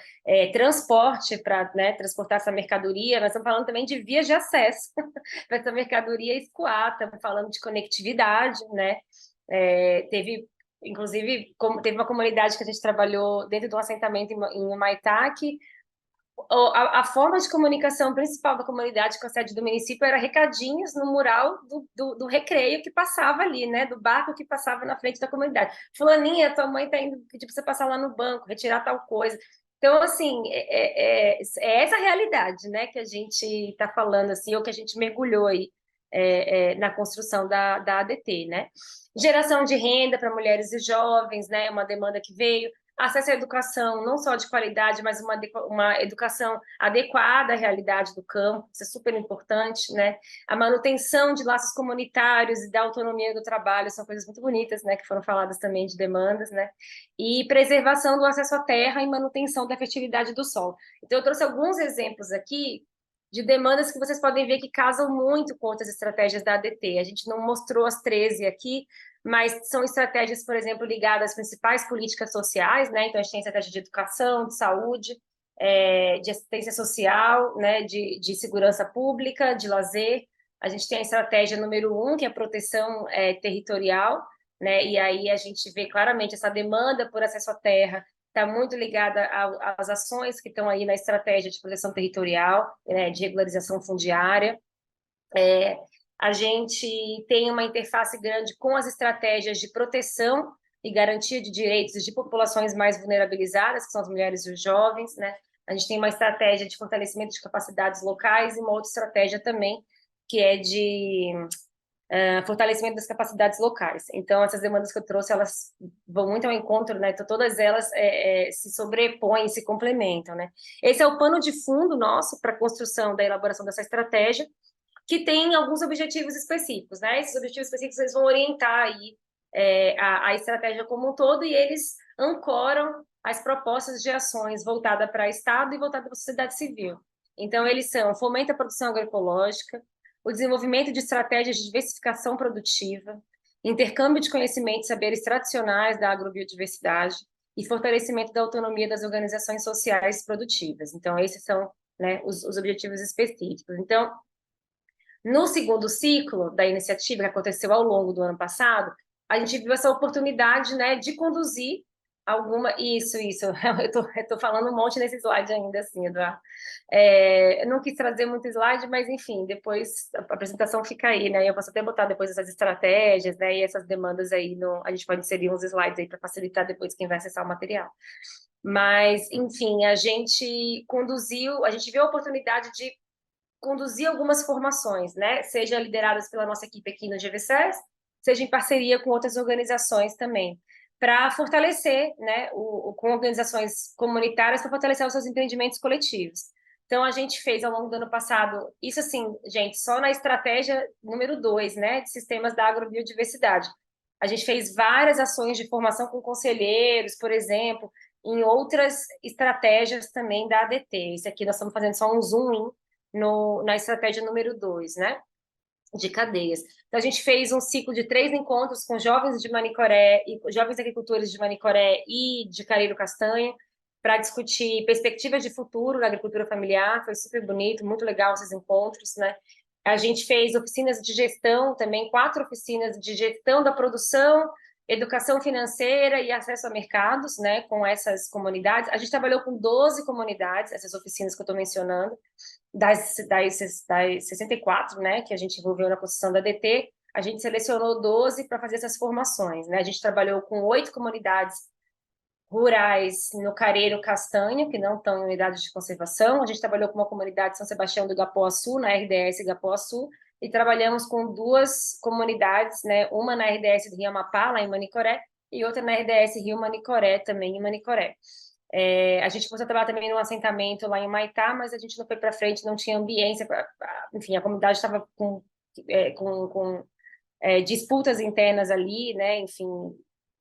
transporte para, né, transportar essa mercadoria. Nós estamos falando também de vias de acesso para essa mercadoria escoar, estamos falando de conectividade, né? Inclusive, teve uma comunidade que a gente trabalhou dentro de um assentamento em Humaitá, que a forma de comunicação principal da comunidade com a sede do município era recadinhos no mural do recreio que passava ali, né? Do barco que passava na frente da comunidade. Fulaninha, tua mãe está indo pedir para você passar lá no banco, retirar tal coisa. Então, assim, é essa a realidade, né? Que a gente está falando, assim, ou que a gente mergulhou aí na construção da ADT, né? Geração de renda para mulheres e jovens, né? Uma demanda que veio. Acesso à educação, não só de qualidade, mas uma educação adequada à realidade do campo, isso é super importante, né? A manutenção de laços comunitários e da autonomia do trabalho são coisas muito bonitas, né? Que foram faladas também de demandas, né? E preservação do acesso à terra e manutenção da fertilidade do solo. Então, eu trouxe alguns exemplos aqui de demandas que vocês podem ver que casam muito com outras estratégias da ADT. A gente não mostrou as 13 aqui, mas são estratégias, por exemplo, ligadas às principais políticas sociais, né? Então, a gente tem estratégia de educação, de saúde, de assistência social, né? De segurança pública, de lazer. A gente tem a estratégia número 1, que é a proteção territorial, né? E aí a gente vê claramente essa demanda por acesso à terra está muito ligada às ações que estão aí na estratégia de proteção territorial, né? De regularização fundiária. A gente tem uma interface grande com as estratégias de proteção e garantia de direitos de populações mais vulnerabilizadas, que são as mulheres e os jovens, né? A gente tem uma estratégia de fortalecimento de capacidades locais e uma outra estratégia também, que é de fortalecimento das capacidades locais. Então, essas demandas que eu trouxe, elas vão muito ao encontro, né? Então, todas elas se sobrepõem, se complementam, né? Esse é o pano de fundo nosso para a construção da elaboração dessa estratégia, que tem alguns objetivos específicos, né? Esses objetivos específicos eles vão orientar aí a estratégia como um todo e eles ancoram as propostas de ações voltadas para o Estado e voltadas para a sociedade civil. Então, eles são: fomenta a produção agroecológica, o desenvolvimento de estratégias de diversificação produtiva, intercâmbio de conhecimentos e saberes tradicionais da agrobiodiversidade e fortalecimento da autonomia das organizações sociais produtivas. Então, esses são, né, os objetivos específicos. Então, no segundo ciclo da iniciativa, que aconteceu ao longo do ano passado, a gente viu essa oportunidade, né, de conduzir alguma... Isso, eu tô falando um monte nesse slide ainda, assim, Eduardo. Eu não quis trazer muito slide, mas, enfim, depois a apresentação fica aí, né, eu posso até botar depois essas estratégias, né, e essas demandas aí, a gente pode inserir uns slides aí para facilitar depois quem vai acessar o material. Mas, enfim, a gente viu a oportunidade de conduzir algumas formações, né? Seja lideradas pela nossa equipe aqui no GVSES, seja em parceria com outras organizações também, para fortalecer, né, com organizações comunitárias, para fortalecer os seus empreendimentos coletivos. Então, a gente fez ao longo do ano passado, isso assim, gente, só na estratégia número 2, né, de sistemas da agrobiodiversidade. A gente fez várias ações de formação com conselheiros, por exemplo, em outras estratégias também da ADT. Esse aqui nós estamos fazendo só um zoom in na estratégia número 2, né? De cadeias. Então, a gente fez um ciclo de 3 encontros com jovens de Manicoré, e jovens agricultores de Manicoré e de Careiro Castanho, para discutir perspectivas de futuro na agricultura familiar. Foi super bonito, muito legal esses encontros, né? A gente fez oficinas de gestão também, 4 oficinas de gestão da produção, educação financeira e acesso a mercados, né, com essas comunidades. A gente trabalhou com 12 comunidades, essas oficinas que eu estou mencionando, das 64, né, que a gente envolveu na construção da DT, a gente selecionou 12 para fazer essas formações, né? A gente trabalhou com 8 comunidades rurais no Careiro Castanho, que não estão em unidade de conservação. A gente trabalhou com uma comunidade de São Sebastião do Igapoaçu, na RDS Igapoaçu, e trabalhamos com 2 comunidades, né? Uma na RDS do Rio Amapá, lá em Manicoré, e outra na RDS Rio Manicoré, também em Manicoré. A gente começou a trabalhar também num assentamento lá em Maitá, mas a gente não foi para frente, não tinha ambiência, enfim, a comunidade estava com disputas internas ali, né? Enfim,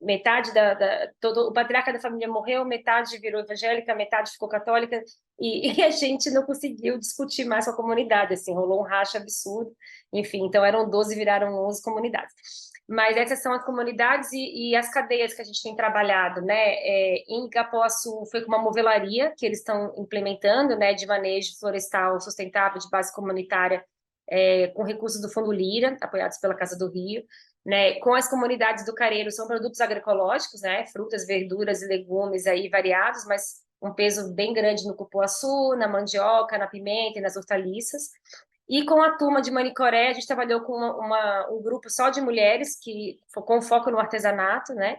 metade todo o patriarca da família morreu, metade virou evangélica, metade ficou católica, e a gente não conseguiu discutir mais com a comunidade, assim, rolou um racha absurdo, enfim, então eram 12, viraram 11 comunidades. Mas essas são as comunidades e as cadeias que a gente tem trabalhado, né? Em Igapoaçu foi com uma movelaria que eles estão implementando, né, de manejo florestal sustentável de base comunitária, com recursos do Fundo Lira, apoiados pela Casa do Rio, né? Com as comunidades do Careiro são produtos agroecológicos, né? Frutas, verduras e legumes aí variados, mas um peso bem grande no cupuaçu, na mandioca, na pimenta e nas hortaliças. E com a turma de Manicoré, a gente trabalhou com um grupo só de mulheres, com foco no artesanato, né?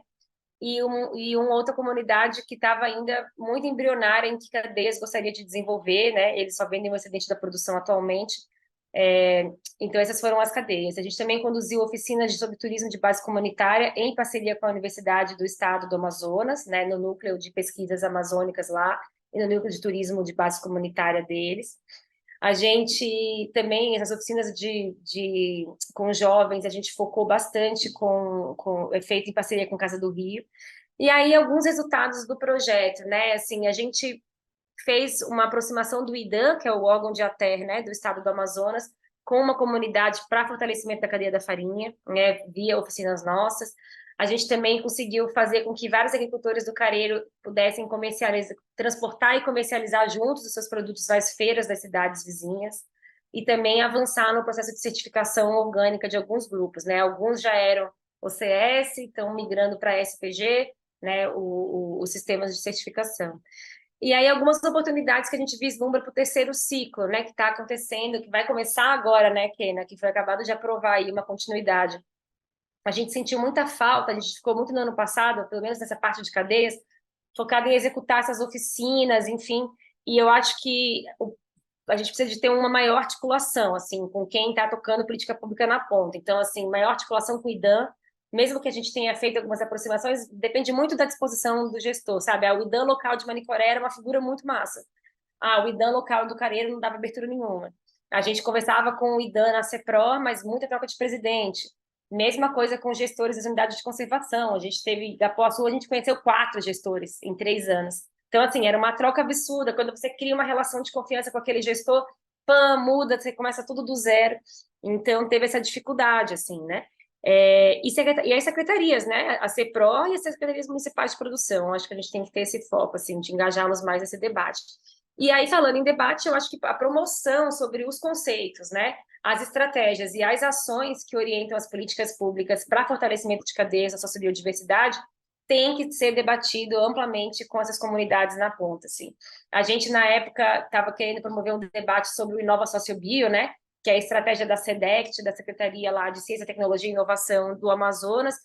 E uma outra comunidade que estava ainda muito embrionária em que cadeias gostaria de desenvolver, né? Eles só vendem o excedente da produção atualmente. Então, essas foram as cadeias. A gente também conduziu oficinas sobre turismo de base comunitária em parceria com a Universidade do Estado do Amazonas, né? No núcleo de pesquisas amazônicas lá, e no núcleo de turismo de base comunitária deles. A gente também, essas oficinas com jovens, a gente focou bastante feito em parceria com a Casa do Rio. E aí, alguns resultados do projeto, né? Assim, a gente fez uma aproximação do IDAM, que é o órgão de ATER, né, do Estado do Amazonas, com uma comunidade para fortalecimento da cadeia da farinha, né, via oficinas nossas. A gente também conseguiu fazer com que vários agricultores do Careiro pudessem transportar e comercializar juntos os seus produtos às feiras das cidades vizinhas, e também avançar no processo de certificação orgânica de alguns grupos, né? Alguns já eram OCS, estão migrando para SPG, né, os sistemas de certificação. E aí algumas oportunidades que a gente vislumbra para o terceiro ciclo, né, que está acontecendo, que vai começar agora, né, Kena, que foi acabado de aprovar aí uma continuidade. A gente sentiu muita falta, a gente ficou muito no ano passado, pelo menos nessa parte de cadeias, focado em executar essas oficinas, enfim, e eu acho que a gente precisa de ter uma maior articulação, assim, com quem está tocando política pública na ponta. Então, assim, maior articulação com o IDAM, mesmo que a gente tenha feito algumas aproximações, depende muito da disposição do gestor, sabe? O IDAM local de Manicoré era uma figura muito massa. O IDAM local do Careiro não dava abertura nenhuma. A gente conversava com o IDAM na CEPRO, mas muita troca de presidente. Mesma coisa com gestores das unidades de conservação. A gente teve, da Pós-Sul, a gente conheceu 4 gestores em 3 anos. Então, assim, era uma troca absurda. Quando você cria uma relação de confiança com aquele gestor, muda, você começa tudo do zero. Então, teve essa dificuldade, assim, né? E as secretarias, né? A CEPRO e as secretarias municipais de produção. Acho que a gente tem que ter esse foco, assim, de engajarmos mais nesse debate. E aí, falando em debate, eu acho que a promoção sobre os conceitos, né? As estratégias e as ações que orientam as políticas públicas para fortalecimento de cadeias da sociobiodiversidade tem que ser debatido amplamente com essas comunidades na ponta, assim. A gente, na época, estava querendo promover um debate sobre o Inova Sociobio, né? Que é a estratégia da SEDECT, da Secretaria lá de Ciência, Tecnologia e Inovação do Amazonas,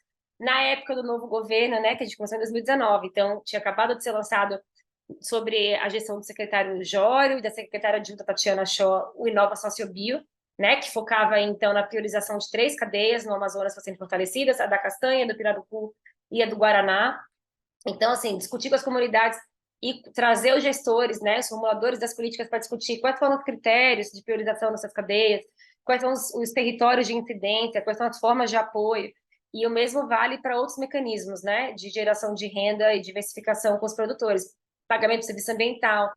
na época do novo governo, né? Que a gente começou em 2019. Então, tinha acabado de ser lançado sobre a gestão do secretário Jório e da secretária adjunta Tatiana Shaw, o Inova Sociobio, né, que focava, então, na priorização de 3 cadeias no Amazonas para serem fortalecidas, a da castanha, do pirarucu e a do guaraná. Então, assim, discutir com as comunidades e trazer os gestores, né, os formuladores das políticas para discutir quais foram os critérios de priorização nessas cadeias, quais são os territórios de incidência, quais são as formas de apoio. E o mesmo vale para outros mecanismos, né, de geração de renda e diversificação com os produtores. Pagamento de serviço ambiental,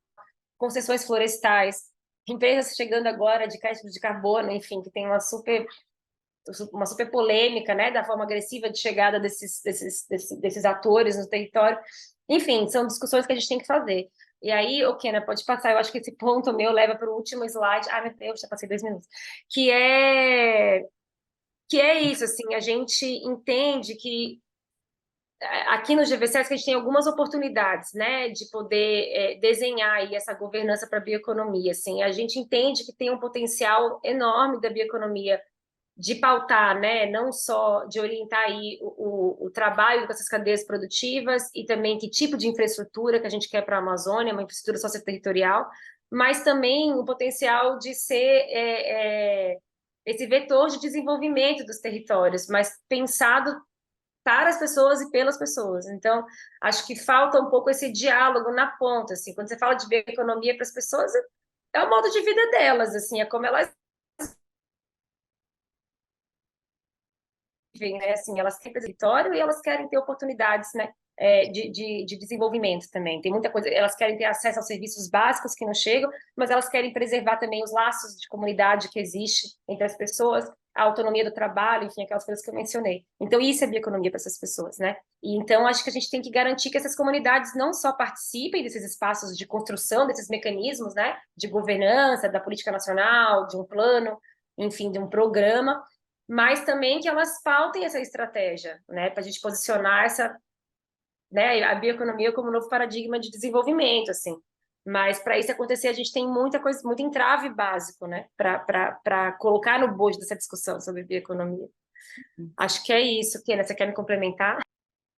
concessões florestais, empresas chegando agora de crédito de carbono, enfim, que tem uma super polêmica, né, da forma agressiva de chegada desses atores no território. Enfim, são discussões que a gente tem que fazer. E aí, Kena, pode passar, eu acho que esse ponto meu leva para o último slide. Meu Deus, já passei 2 minutos. Que é isso, assim, a gente entende que aqui no GVCS que a gente tem algumas oportunidades, né, de poder desenhar aí essa governança para a bioeconomia, assim. A gente entende que tem um potencial enorme da bioeconomia de pautar, né, não só de orientar aí o trabalho com essas cadeias produtivas e também que tipo de infraestrutura que a gente quer para a Amazônia, uma infraestrutura socioterritorial, mas também o potencial de ser esse vetor de desenvolvimento dos territórios, mas pensado para as pessoas e pelas pessoas. Então, acho que falta um pouco esse diálogo na ponta, assim, quando você fala de bioeconomia para as pessoas, é o modo de vida delas, assim, é como elas vivem, né? Assim, elas têm território e elas querem ter oportunidades, né? De desenvolvimento também. Tem muita coisa, elas querem ter acesso aos serviços básicos que não chegam, mas elas querem preservar também os laços de comunidade que existe entre as pessoas, a autonomia do trabalho, enfim, aquelas coisas que eu mencionei. Então, isso é bioeconomia para essas pessoas, né? E então, acho que a gente tem que garantir que essas comunidades não só participem desses espaços de construção, desses mecanismos, né? De governança, da política nacional, de um plano, enfim, de um programa, mas também que elas pautem essa estratégia, né? Para a gente posicionar essa, né, a bioeconomia como um novo paradigma de desenvolvimento, assim. Mas para isso acontecer, a gente tem muita coisa, muito entrave básico, né, para colocar no bojo dessa discussão sobre bioeconomia. Acho que é isso. Kena, você quer me complementar?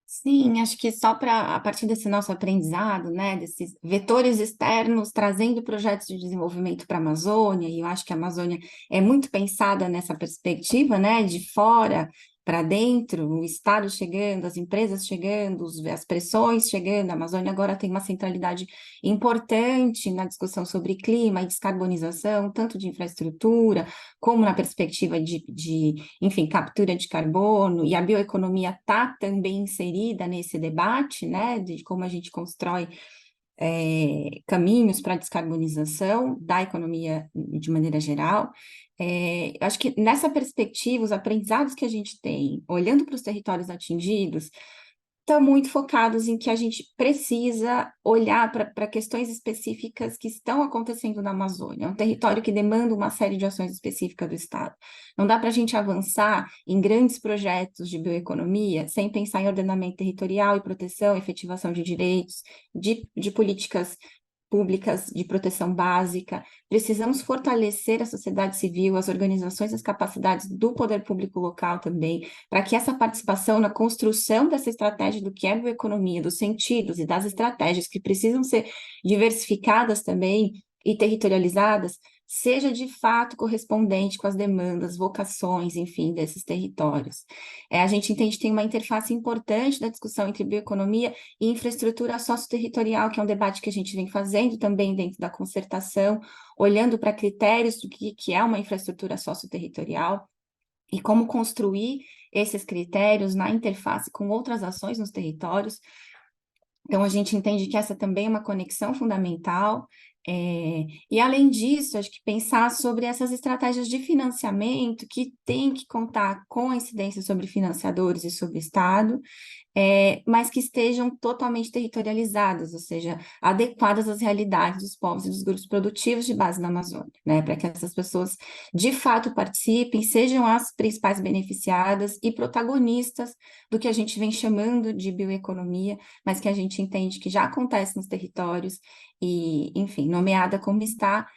Sim, acho que só para, a partir desse nosso aprendizado, né, desses vetores externos trazendo projetos de desenvolvimento para a Amazônia, e eu acho que a Amazônia é muito pensada nessa perspectiva, né, de fora para dentro, o Estado chegando, as empresas chegando, as pressões chegando, a Amazônia agora tem uma centralidade importante na discussão sobre clima e descarbonização, tanto de infraestrutura, como na perspectiva enfim, captura de carbono, e a bioeconomia está também inserida nesse debate, né, de como a gente constrói caminhos para a descarbonização da economia de maneira geral. Acho que nessa perspectiva, os aprendizados que a gente tem, olhando para os territórios atingidos, estão muito focados em que a gente precisa olhar para questões específicas que estão acontecendo na Amazônia. É um território que demanda uma série de ações específicas do Estado. Não dá para a gente avançar em grandes projetos de bioeconomia sem pensar em ordenamento territorial e proteção, efetivação de direitos, de políticas públicas de proteção básica. Precisamos fortalecer a sociedade civil, as organizações, as capacidades do poder público local também, para que essa participação na construção dessa estratégia do que é bioeconomia, dos sentidos e das estratégias que precisam ser diversificadas também e territorializadas, seja de fato correspondente com as demandas, vocações, enfim, desses territórios. A gente entende que tem uma interface importante da discussão entre bioeconomia e infraestrutura socioterritorial, que é um debate que a gente vem fazendo também dentro da concertação, olhando para critérios do que é uma infraestrutura socioterritorial e como construir esses critérios na interface com outras ações nos territórios. Então, a gente entende que essa também é uma conexão fundamental. E, além disso, acho que pensar sobre essas estratégias de financiamento que tem que contar com a incidência sobre financiadores e sobre o Estado, mas que estejam totalmente territorializadas, ou seja, adequadas às realidades dos povos e dos grupos produtivos de base na Amazônia, né, para que essas pessoas de fato participem, sejam as principais beneficiadas e protagonistas do que a gente vem chamando de bioeconomia, mas que a gente entende que já acontece nos territórios e, enfim, nomeada como está,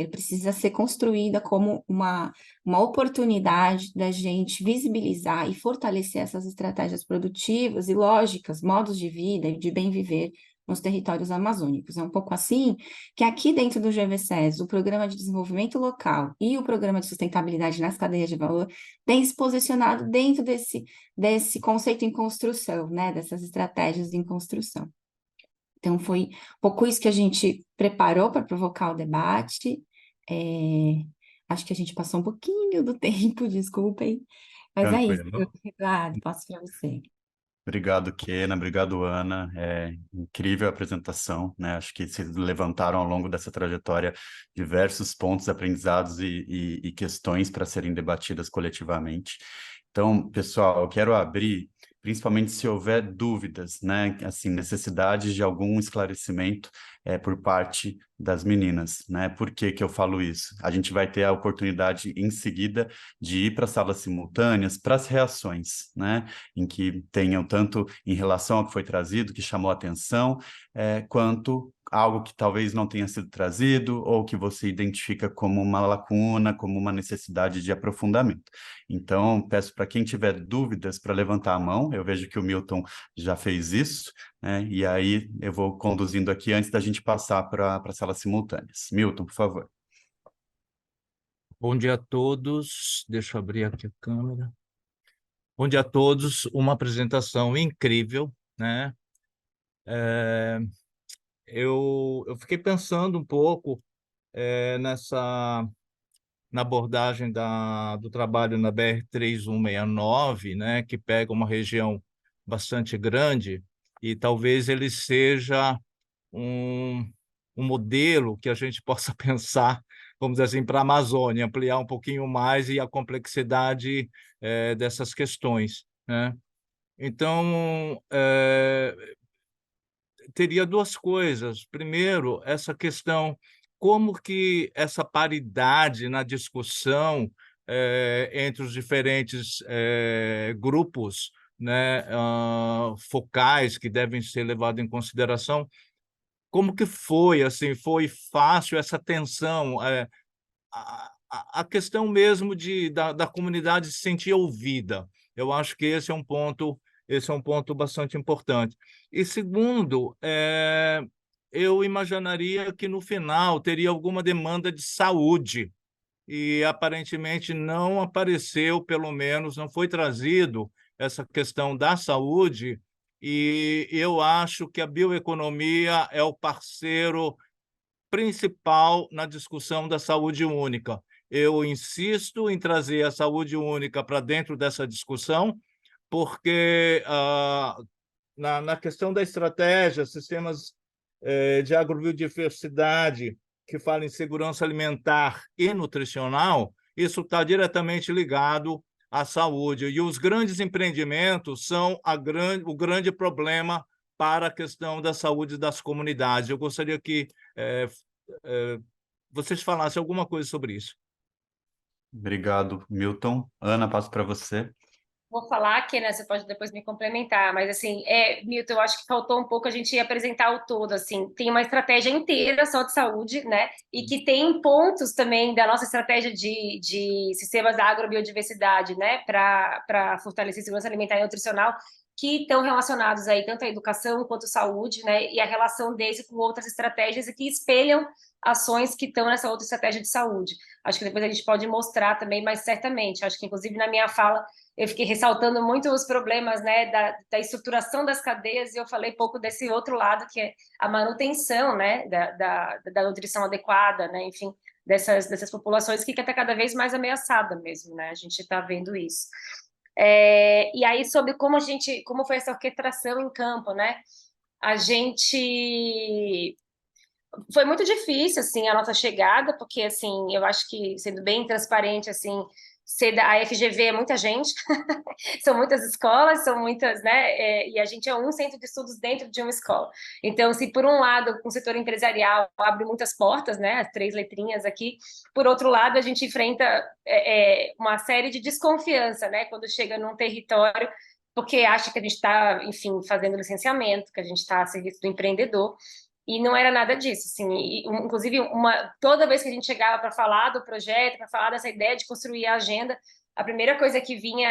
precisa ser construída como uma oportunidade da gente visibilizar e fortalecer essas estratégias produtivas e lógicas, modos de vida e de bem viver nos territórios amazônicos. É um pouco assim que aqui dentro do GVSES, o Programa de Desenvolvimento Local e o Programa de Sustentabilidade nas Cadeias de Valor têm se posicionado dentro desse conceito em construção, né, dessas estratégias em construção. Então, foi um pouco isso que a gente preparou para provocar o debate. Acho que a gente passou um pouquinho do tempo, desculpem. Mas é isso. Tranquilo. Passo para você. Obrigado, Kena. Obrigado, Ana. Incrível a apresentação, né? Acho que vocês levantaram ao longo dessa trajetória diversos pontos, aprendizados e questões para serem debatidas coletivamente. Então, pessoal, eu quero abrir, principalmente se houver dúvidas, né? Assim, necessidades de algum esclarecimento por parte das meninas, né? Por que que eu falo isso? A gente vai ter a oportunidade em seguida de ir para salas simultâneas para as reações, né? Em que tenham tanto em relação ao que foi trazido, que chamou a atenção, quanto algo que talvez não tenha sido trazido ou que você identifica como uma lacuna, como uma necessidade de aprofundamento. Então, peço para quem tiver dúvidas para levantar a mão, eu vejo que o Milton já fez isso, né? E aí eu vou conduzindo aqui antes da gente passar para salas simultâneas. Milton, por favor. Bom dia a todos. Deixa eu abrir aqui a câmera. Bom dia a todos. Uma apresentação incrível, né? Eu fiquei pensando um pouco na abordagem do trabalho na BR-3169, né? Que pega uma região bastante grande e talvez ele seja um, um modelo que a gente possa pensar, vamos dizer assim, para a Amazônia, ampliar um pouquinho mais e a complexidade dessas questões, né? Então, teria duas coisas. Primeiro, essa questão, como que essa paridade na discussão entre os diferentes grupos, né, focais que devem ser levados em consideração, como que foi, assim, foi fácil essa tensão, a questão mesmo da comunidade se sentir ouvida. Eu acho que esse é um ponto bastante importante. E segundo, eu imaginaria que no final teria alguma demanda de saúde, e aparentemente não apareceu, pelo menos não foi trazido essa questão da saúde, e eu acho que a bioeconomia é o parceiro principal na discussão da saúde única. Eu insisto em trazer a saúde única para dentro dessa discussão, porque na questão da estratégia, sistemas de agrobiodiversidade, que fala em segurança alimentar e nutricional, isso está diretamente ligado à saúde. E os grandes empreendimentos são o grande problema para a questão da saúde das comunidades. Eu gostaria que vocês falassem alguma coisa sobre isso. Obrigado, Milton. Ana, passo para você. Vou falar aqui, né? Você pode depois me complementar, mas assim, Milton, eu acho que faltou um pouco a gente apresentar o todo, assim, tem uma estratégia inteira só de saúde, né? E que tem pontos também da nossa estratégia de sistemas da agrobiodiversidade, né? Para fortalecer a segurança alimentar e nutricional, que estão relacionados aí tanto à educação quanto à saúde, né? E a relação desse com outras estratégias e que espelham ações que estão nessa outra estratégia de saúde. Acho que depois a gente pode mostrar também, mas certamente, acho que inclusive na minha fala eu fiquei ressaltando muito os problemas, né, da estruturação das cadeias, e eu falei pouco desse outro lado, que é a manutenção, né, da nutrição adequada, né, enfim, dessas populações que está cada vez mais ameaçada mesmo, né, a gente está vendo isso. E aí, sobre como foi essa orquestração em campo, né, foi muito difícil, assim, a nossa chegada, porque, assim, eu acho que, sendo bem transparente, assim, a FGV é muita gente, são muitas escolas, são muitas, né, e a gente é um centro de estudos dentro de uma escola. Então, se por um lado o setor empresarial abre muitas portas, né, as 3 letrinhas aqui, por outro lado a gente enfrenta uma série de desconfiança, né, quando chega num território, porque acha que a gente está, enfim, fazendo licenciamento, que a gente está a serviço do empreendedor, e não era nada disso, assim, inclusive toda vez que a gente chegava para falar do projeto, para falar dessa ideia de construir a agenda, a primeira coisa que vinha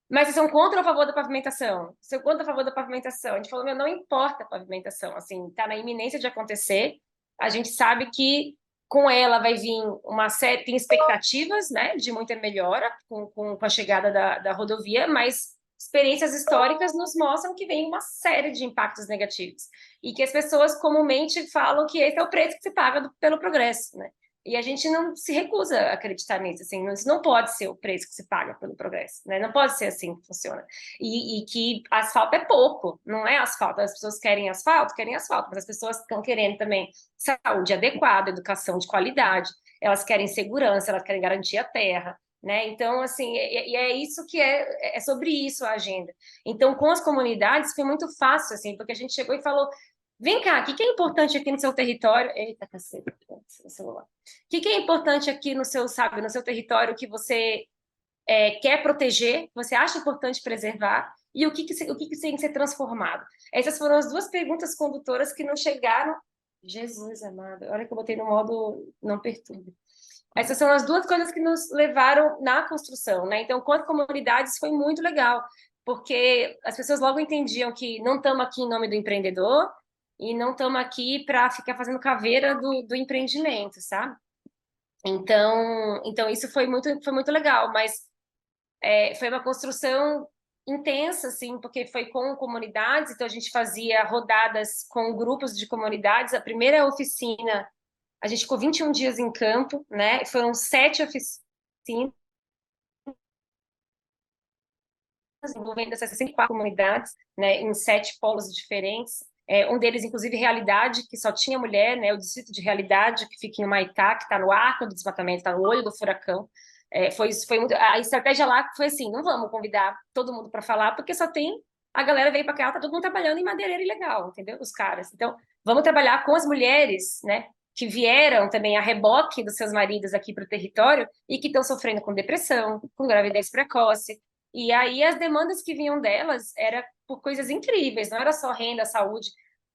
mas vocês são contra ou a favor da pavimentação? Vocês são contra ou a favor da pavimentação? A gente falou, não importa a pavimentação, assim, está na iminência de acontecer, a gente sabe que com ela vai vir uma série, tem expectativas, né, de muita melhora com a chegada da rodovia, mas experiências históricas nos mostram que vem uma série de impactos negativos e que as pessoas comumente falam que esse é o preço que se paga pelo progresso, né? E a gente não se recusa a acreditar nisso, assim, isso não pode ser o preço que se paga pelo progresso, né? Não pode ser assim que funciona. E que asfalto é pouco, não é asfalto. As pessoas querem asfalto, mas as pessoas estão querendo também saúde adequada, educação de qualidade, elas querem segurança, elas querem garantir a terra, né? Então, assim, é isso que é sobre isso a agenda. Então, com as comunidades foi muito fácil, assim, porque a gente chegou e falou, vem cá, o que é importante aqui no seu território? Eita, caceta, celular. O que é importante aqui no seu território que você quer proteger, que você acha importante preservar, e o que tem que ser transformado? Essas foram as duas perguntas condutoras que não chegaram. Jesus amado, olha que eu botei no modo não perturbe. Essas são as duas coisas que nos levaram na construção, né? Então, quanto comunidades, foi muito legal, porque as pessoas logo entendiam que não estamos aqui em nome do empreendedor e não estamos aqui para ficar fazendo caveira do empreendimento, sabe? Então isso foi muito legal, mas foi uma construção intensa, assim, porque foi com comunidades, então a gente fazia rodadas com grupos de comunidades. A primeira oficina, a gente ficou 21 dias em campo, né? Foram 7 oficinas envolvendo essas 64 comunidades, né, em 7 polos diferentes. Um deles, inclusive, Realidade, que só tinha mulher, né, o distrito de Realidade, que fica em Humaitá, que está no arco do desmatamento, está no olho do furacão. Foi muito, a estratégia lá foi assim, não vamos convidar todo mundo para falar, porque só tem, a galera veio para cá, tá todo mundo trabalhando em madeireira ilegal, entendeu? Os caras. Então, vamos trabalhar com as mulheres, né, que vieram também a reboque dos seus maridos aqui para o território e que estão sofrendo com depressão, com gravidez precoce. E aí as demandas que vinham delas era por coisas incríveis, não era só renda, saúde.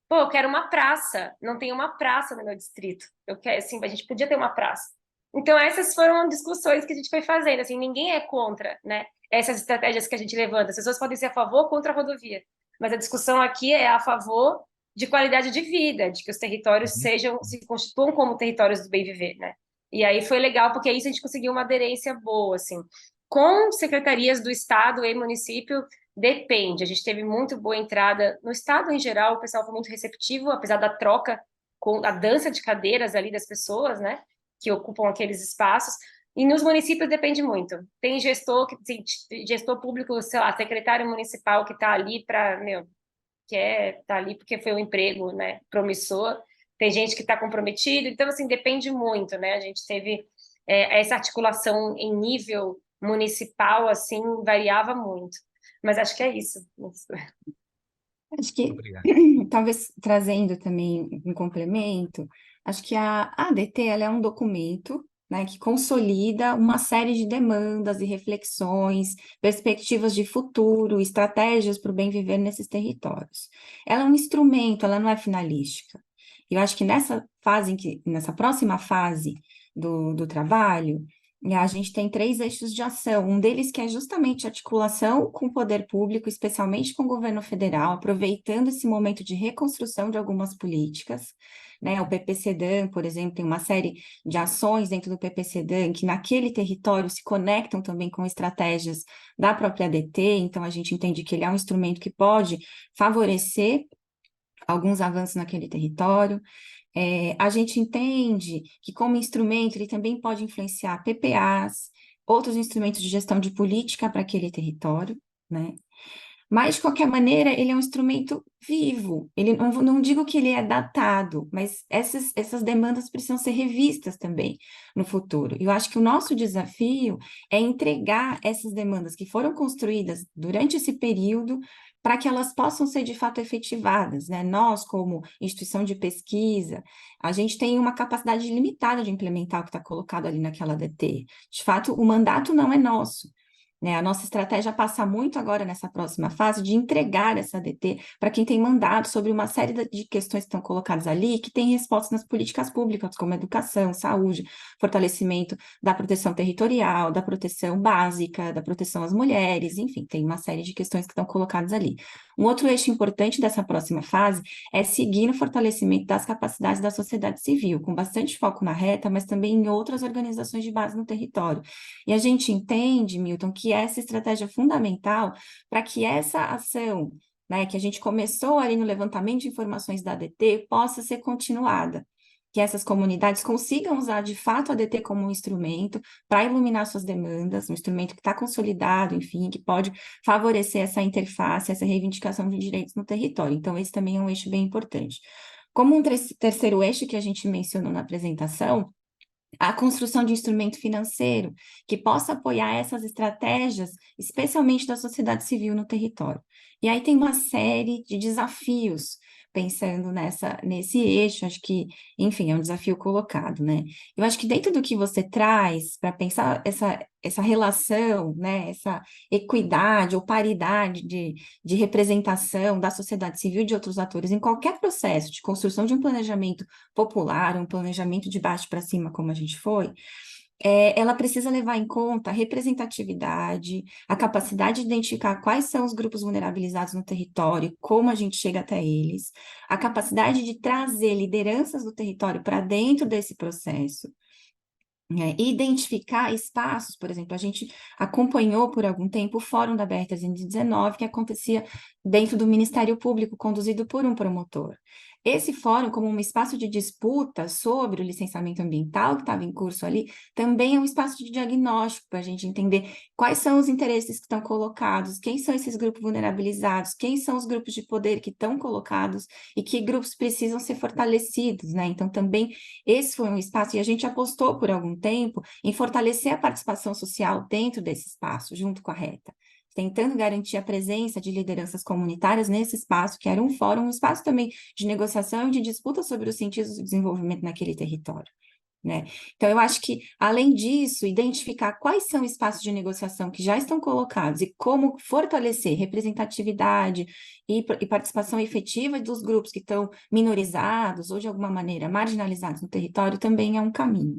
Pô, eu quero uma praça, não tem uma praça no meu distrito. Eu quero, assim, a gente podia ter uma praça. Então essas foram discussões que a gente foi fazendo, assim, ninguém é contra, né? Essas estratégias que a gente levanta. As pessoas podem ser a favor ou contra a rodovia, mas a discussão aqui é a favor de qualidade de vida, de que os territórios se constituam como territórios do bem viver, né? E aí foi legal, porque isso a gente conseguiu uma aderência boa, assim. Com secretarias do Estado e município, depende. A gente teve muito boa entrada. No Estado, em geral, o pessoal foi muito receptivo, apesar da troca com a dança de cadeiras ali das pessoas, né, que ocupam aqueles espaços. E nos municípios depende muito. Tem gestor público, sei lá, secretário municipal que está ali para, tá ali porque foi um emprego, né, promissor. Tem gente que está comprometido. Então, assim, depende muito, né? A gente teve essa articulação em nível municipal, assim, variava muito. Mas acho que é isso. Acho que, Obrigado. talvez trazendo também um complemento, acho que a ADT ela é um documento, né, que consolida uma série de demandas e reflexões, perspectivas de futuro, estratégias para o bem viver nesses territórios. Ela é um instrumento, ela não é finalística. Eu acho que nessa próxima fase do trabalho, a gente tem 3 eixos de ação, um deles que é justamente a articulação com o poder público, especialmente com o governo federal, aproveitando esse momento de reconstrução de algumas políticas, né? O PPCDAM, por exemplo, tem uma série de ações dentro do PPCDAM que naquele território se conectam também com estratégias da própria ADT, então a gente entende que ele é um instrumento que pode favorecer alguns avanços naquele território. A gente entende que, como instrumento, ele também pode influenciar PPAs, outros instrumentos de gestão de política para aquele território, né? Mas, de qualquer maneira, ele é um instrumento vivo. Ele não digo que ele é datado, mas essas demandas precisam ser revistas também no futuro. Eu acho que o nosso desafio é entregar essas demandas que foram construídas durante esse período para que elas possam ser de fato efetivadas, né? Nós, como instituição de pesquisa, a gente tem uma capacidade limitada de implementar o que está colocado ali naquela DT. De fato, o mandato não é nosso, né? A nossa estratégia passa muito agora nessa próxima fase de entregar essa DT para quem tem mandato sobre uma série de questões que estão colocadas ali, que tem respostas nas políticas públicas, como educação, saúde, fortalecimento da proteção territorial, da proteção básica, da proteção às mulheres, enfim, tem uma série de questões que estão colocadas ali. Um outro eixo importante dessa próxima fase é seguir no fortalecimento das capacidades da sociedade civil, com bastante foco na reta, mas também em outras organizações de base no território. E a gente entende, Milton, que essa estratégia é fundamental para que essa ação, né, que a gente começou ali no levantamento de informações da ADT, possa ser continuada. Que essas comunidades consigam usar de fato a ADT como um instrumento para iluminar suas demandas, um instrumento que está consolidado, enfim, que pode favorecer essa interface, essa reivindicação de direitos no território. Então, esse também é um eixo bem importante. Como um terceiro eixo que a gente mencionou na apresentação, a construção de instrumento financeiro que possa apoiar essas estratégias, especialmente da sociedade civil no território. E aí tem uma série de desafios pensando nesse eixo, acho que, enfim, é um desafio colocado, né? Eu acho que dentro do que você traz para pensar essa relação, né, essa equidade ou paridade de representação da sociedade civil e de outros atores em qualquer processo de construção de um planejamento popular, um planejamento de baixo para cima, como a gente foi, ela precisa levar em conta a representatividade, a capacidade de identificar quais são os grupos vulnerabilizados no território, como a gente chega até eles, a capacidade de trazer lideranças do território para dentro desse processo, né? Identificar espaços, por exemplo, a gente acompanhou por algum tempo o Fórum da BR-319, que acontecia dentro do Ministério Público, conduzido por um promotor. Esse fórum, como um espaço de disputa sobre o licenciamento ambiental que estava em curso ali, também é um espaço de diagnóstico para a gente entender quais são os interesses que estão colocados, quem são esses grupos vulnerabilizados, quem são os grupos de poder que estão colocados e que grupos precisam ser fortalecidos, né? Então, também esse foi um espaço, e a gente apostou por algum tempo em fortalecer a participação social dentro desse espaço, junto com a RETA, tentando garantir a presença de lideranças comunitárias nesse espaço, que era um fórum, um espaço também de negociação e de disputa sobre os sentidos do desenvolvimento naquele território, né? Então, eu acho que, além disso, identificar quais são os espaços de negociação que já estão colocados e como fortalecer representatividade e participação efetiva dos grupos que estão minorizados ou, de alguma maneira, marginalizados no território, também é um caminho.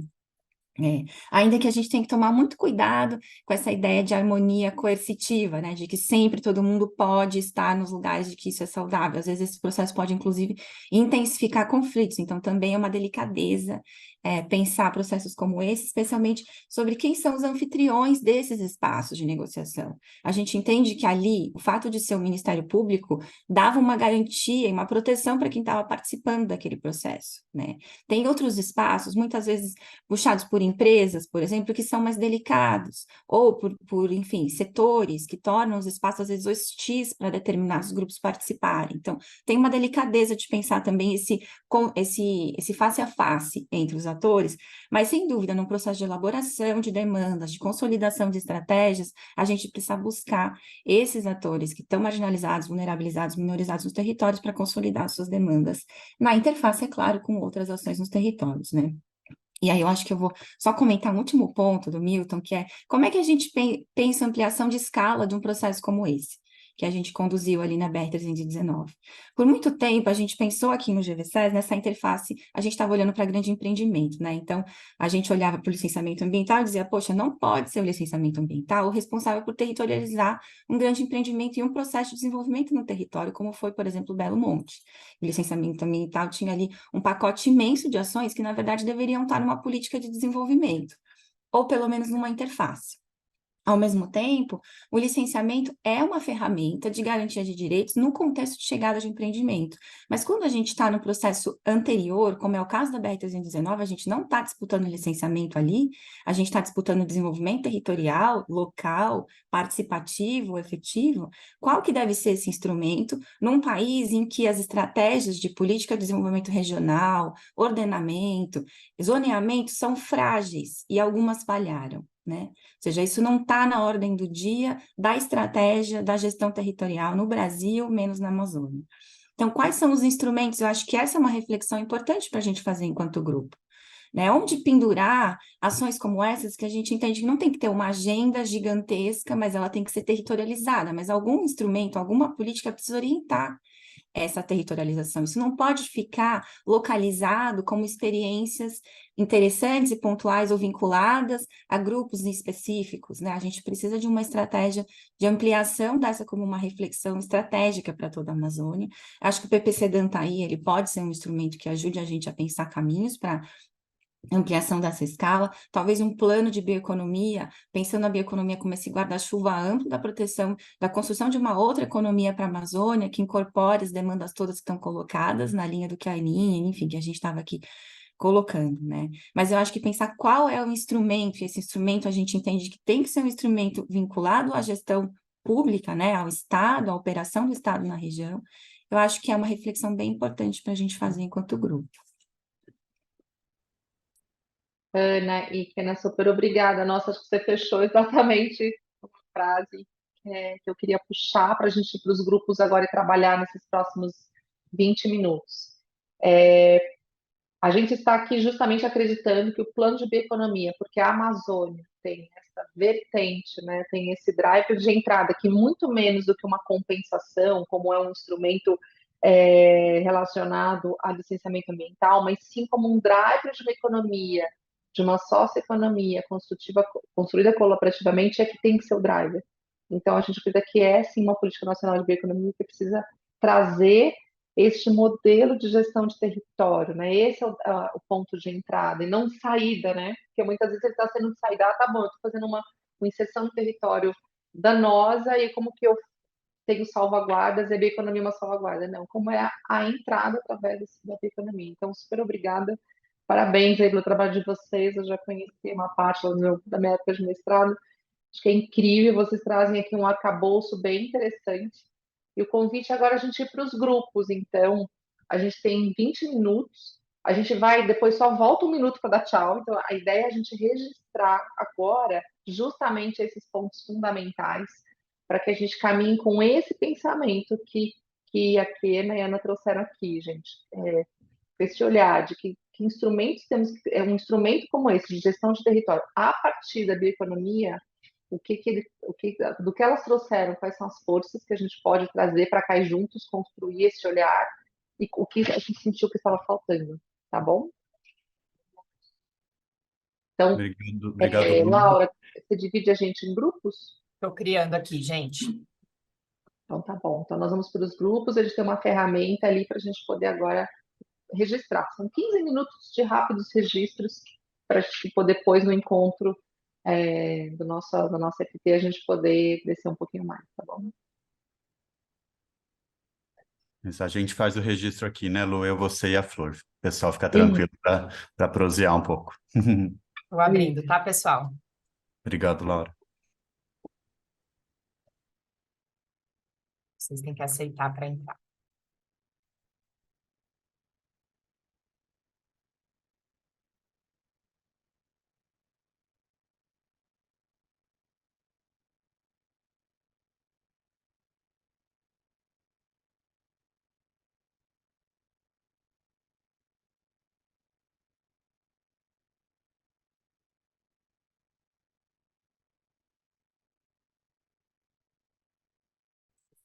Ainda que a gente tenha que tomar muito cuidado com essa ideia de harmonia coercitiva, né, de que sempre todo mundo pode estar nos lugares de que isso é saudável. Às vezes esse processo pode, inclusive, intensificar conflitos, então também é uma delicadeza pensar processos como esse, especialmente sobre quem são os anfitriões desses espaços de negociação. A gente entende que ali, o fato de ser o Ministério Público dava uma garantia e uma proteção para quem estava participando daquele processo, né? Tem outros espaços, muitas vezes puxados por empresas, por exemplo, que são mais delicados, ou enfim, setores que tornam os espaços, às vezes, hostis para determinados grupos participarem. Então, tem uma delicadeza de pensar também esse face a face entre os atores, mas, sem dúvida, num processo de elaboração de demandas, de consolidação de estratégias, a gente precisa buscar esses atores que estão marginalizados, vulnerabilizados, minorizados nos territórios para consolidar suas demandas, na interface, é claro, com outras ações nos territórios, né? E aí eu acho que eu vou só comentar um último ponto do Milton, que é como é que a gente pensa a ampliação de escala de um processo como esse, que a gente conduziu ali na BR-319. Por muito tempo, a gente pensou aqui no GVSES, nessa interface, a gente estava olhando para grande empreendimento, né? Então, a gente olhava para o licenciamento ambiental e dizia, poxa, não pode ser o licenciamento ambiental o responsável por territorializar um grande empreendimento e um processo de desenvolvimento no território, como foi, por exemplo, o Belo Monte. O licenciamento ambiental tinha ali um pacote imenso de ações que, na verdade, deveriam estar numa política de desenvolvimento, ou pelo menos numa interface. Ao mesmo tempo, o licenciamento é uma ferramenta de garantia de direitos no contexto de chegada de empreendimento. Mas quando a gente está no processo anterior, como é o caso da BR-319, a gente não está disputando licenciamento ali, a gente está disputando desenvolvimento territorial, local, participativo, efetivo. Qual que deve ser esse instrumento num país em que as estratégias de política de desenvolvimento regional, ordenamento, zoneamento são frágeis e algumas falharam, né? Ou seja, isso não está na ordem do dia da estratégia da gestão territorial no Brasil, menos na Amazônia. Então, quais são os instrumentos? Eu acho que essa é uma reflexão importante para a gente fazer enquanto grupo, né? Onde pendurar ações como essas, que a gente entende que não tem que ter uma agenda gigantesca, mas ela tem que ser territorializada, mas algum instrumento, alguma política precisa orientar essa territorialização. Isso não pode ficar localizado como experiências interessantes e pontuais ou vinculadas a grupos específicos, né? A gente precisa de uma estratégia de ampliação dessa como uma reflexão estratégica para toda a Amazônia. Acho que o PPCDAN está aí, ele pode ser um instrumento que ajude a gente a pensar caminhos para ampliação dessa escala, talvez um plano de bioeconomia, pensando a bioeconomia como esse guarda-chuva amplo da proteção, da construção de uma outra economia para a Amazônia, que incorpore as demandas todas que estão colocadas na linha do que a Aninha, enfim, que a gente estava aqui colocando, né? Mas eu acho que pensar qual é o instrumento, e esse instrumento a gente entende que tem que ser um instrumento vinculado à gestão pública, né, ao Estado, à operação do Estado na região, eu acho que é uma reflexão bem importante para a gente fazer enquanto grupo. Ana e Kena, super obrigada. Nossa, acho que você fechou exatamente uma frase que eu queria puxar para a gente ir para os grupos agora e trabalhar nesses próximos 20 minutos. A gente está aqui justamente acreditando que o plano de bioeconomia, porque a Amazônia tem essa vertente, né, tem esse driver de entrada que muito menos do que uma compensação, como é um instrumento relacionado a licenciamento ambiental, mas sim como um driver de uma economia, de uma socioeconomia construída colaborativamente, é que tem que ser o driver. Então, a gente acredita que é, sim, uma política nacional de bioeconomia que precisa trazer este modelo de gestão de território, né? Esse é o ponto de entrada, e não saída, né? Porque muitas vezes ele está sendo de saída, tá bom, eu estou fazendo uma inserção no território danosa, e como que eu tenho salvaguardas, e a bioeconomia é uma salvaguarda. Não, como é a entrada através da bioeconomia. Então, super obrigada, parabéns aí pelo trabalho de vocês, eu já conheci uma parte da minha época de mestrado, acho que é incrível, vocês trazem aqui um arcabouço bem interessante. E o convite agora é a gente ir para os grupos, então, a gente tem 20 minutos, a gente vai, depois só volta um minuto para dar tchau, então a ideia é a gente registrar agora justamente esses pontos fundamentais, para que a gente caminhe com esse pensamento que a Kena e a Ana trouxeram aqui, gente. Com esse olhar de que instrumentos temos, um instrumento como esse, de gestão de território, a partir da bioeconomia, do que elas trouxeram, quais são as forças que a gente pode trazer para cá e juntos construir esse olhar e o que a gente sentiu que estava faltando, tá bom? Então, Obrigado, Lu. Laura, você divide a gente em grupos? Estou criando aqui, gente. Então tá bom. Então nós vamos para os grupos, a gente tem uma ferramenta ali para a gente poder agora registrar. São 15 minutos de rápidos registros para a gente poder depois no encontro do nosso FT a gente poder descer um pouquinho mais, tá bom? Mas a gente faz o registro aqui, né, Lu? Eu, você e a Flor. O pessoal fica tranquilo para prosear um pouco. Estou abrindo, tá, pessoal? Obrigado, Laura. Vocês têm que aceitar para entrar.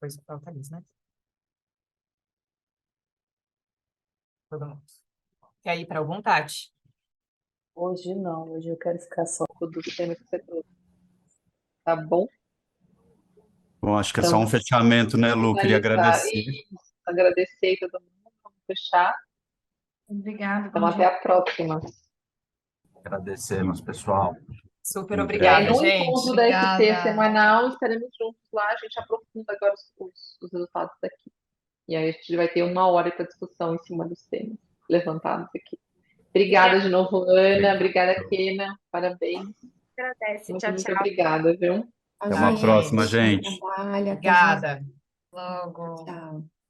Foi só falta isso, né? Todo mundo. Quer ir para algum, Tati? Hoje não, hoje eu quero ficar só com o do tema que você trouxe. Tá bom? Bom, acho que é só um fechamento, né, Lu? Queria agradecer. Agradecer a todo mundo, vamos fechar. Obrigada. Então, até a próxima. Agradecemos, pessoal. Super obrigada, No gente. encontro da FT semanal, estaremos juntos lá, a gente aprofunda agora os resultados daqui. E aí a gente vai ter 1 hora para discussão em cima dos temas levantados aqui. Obrigada de novo, Ana. Obrigada, Kena. Parabéns. Agradece. Muito, Tchau, muito tchau. obrigada, viu? Até uma próxima, gente. Trabalho, até Obrigada. Logo. Tchau.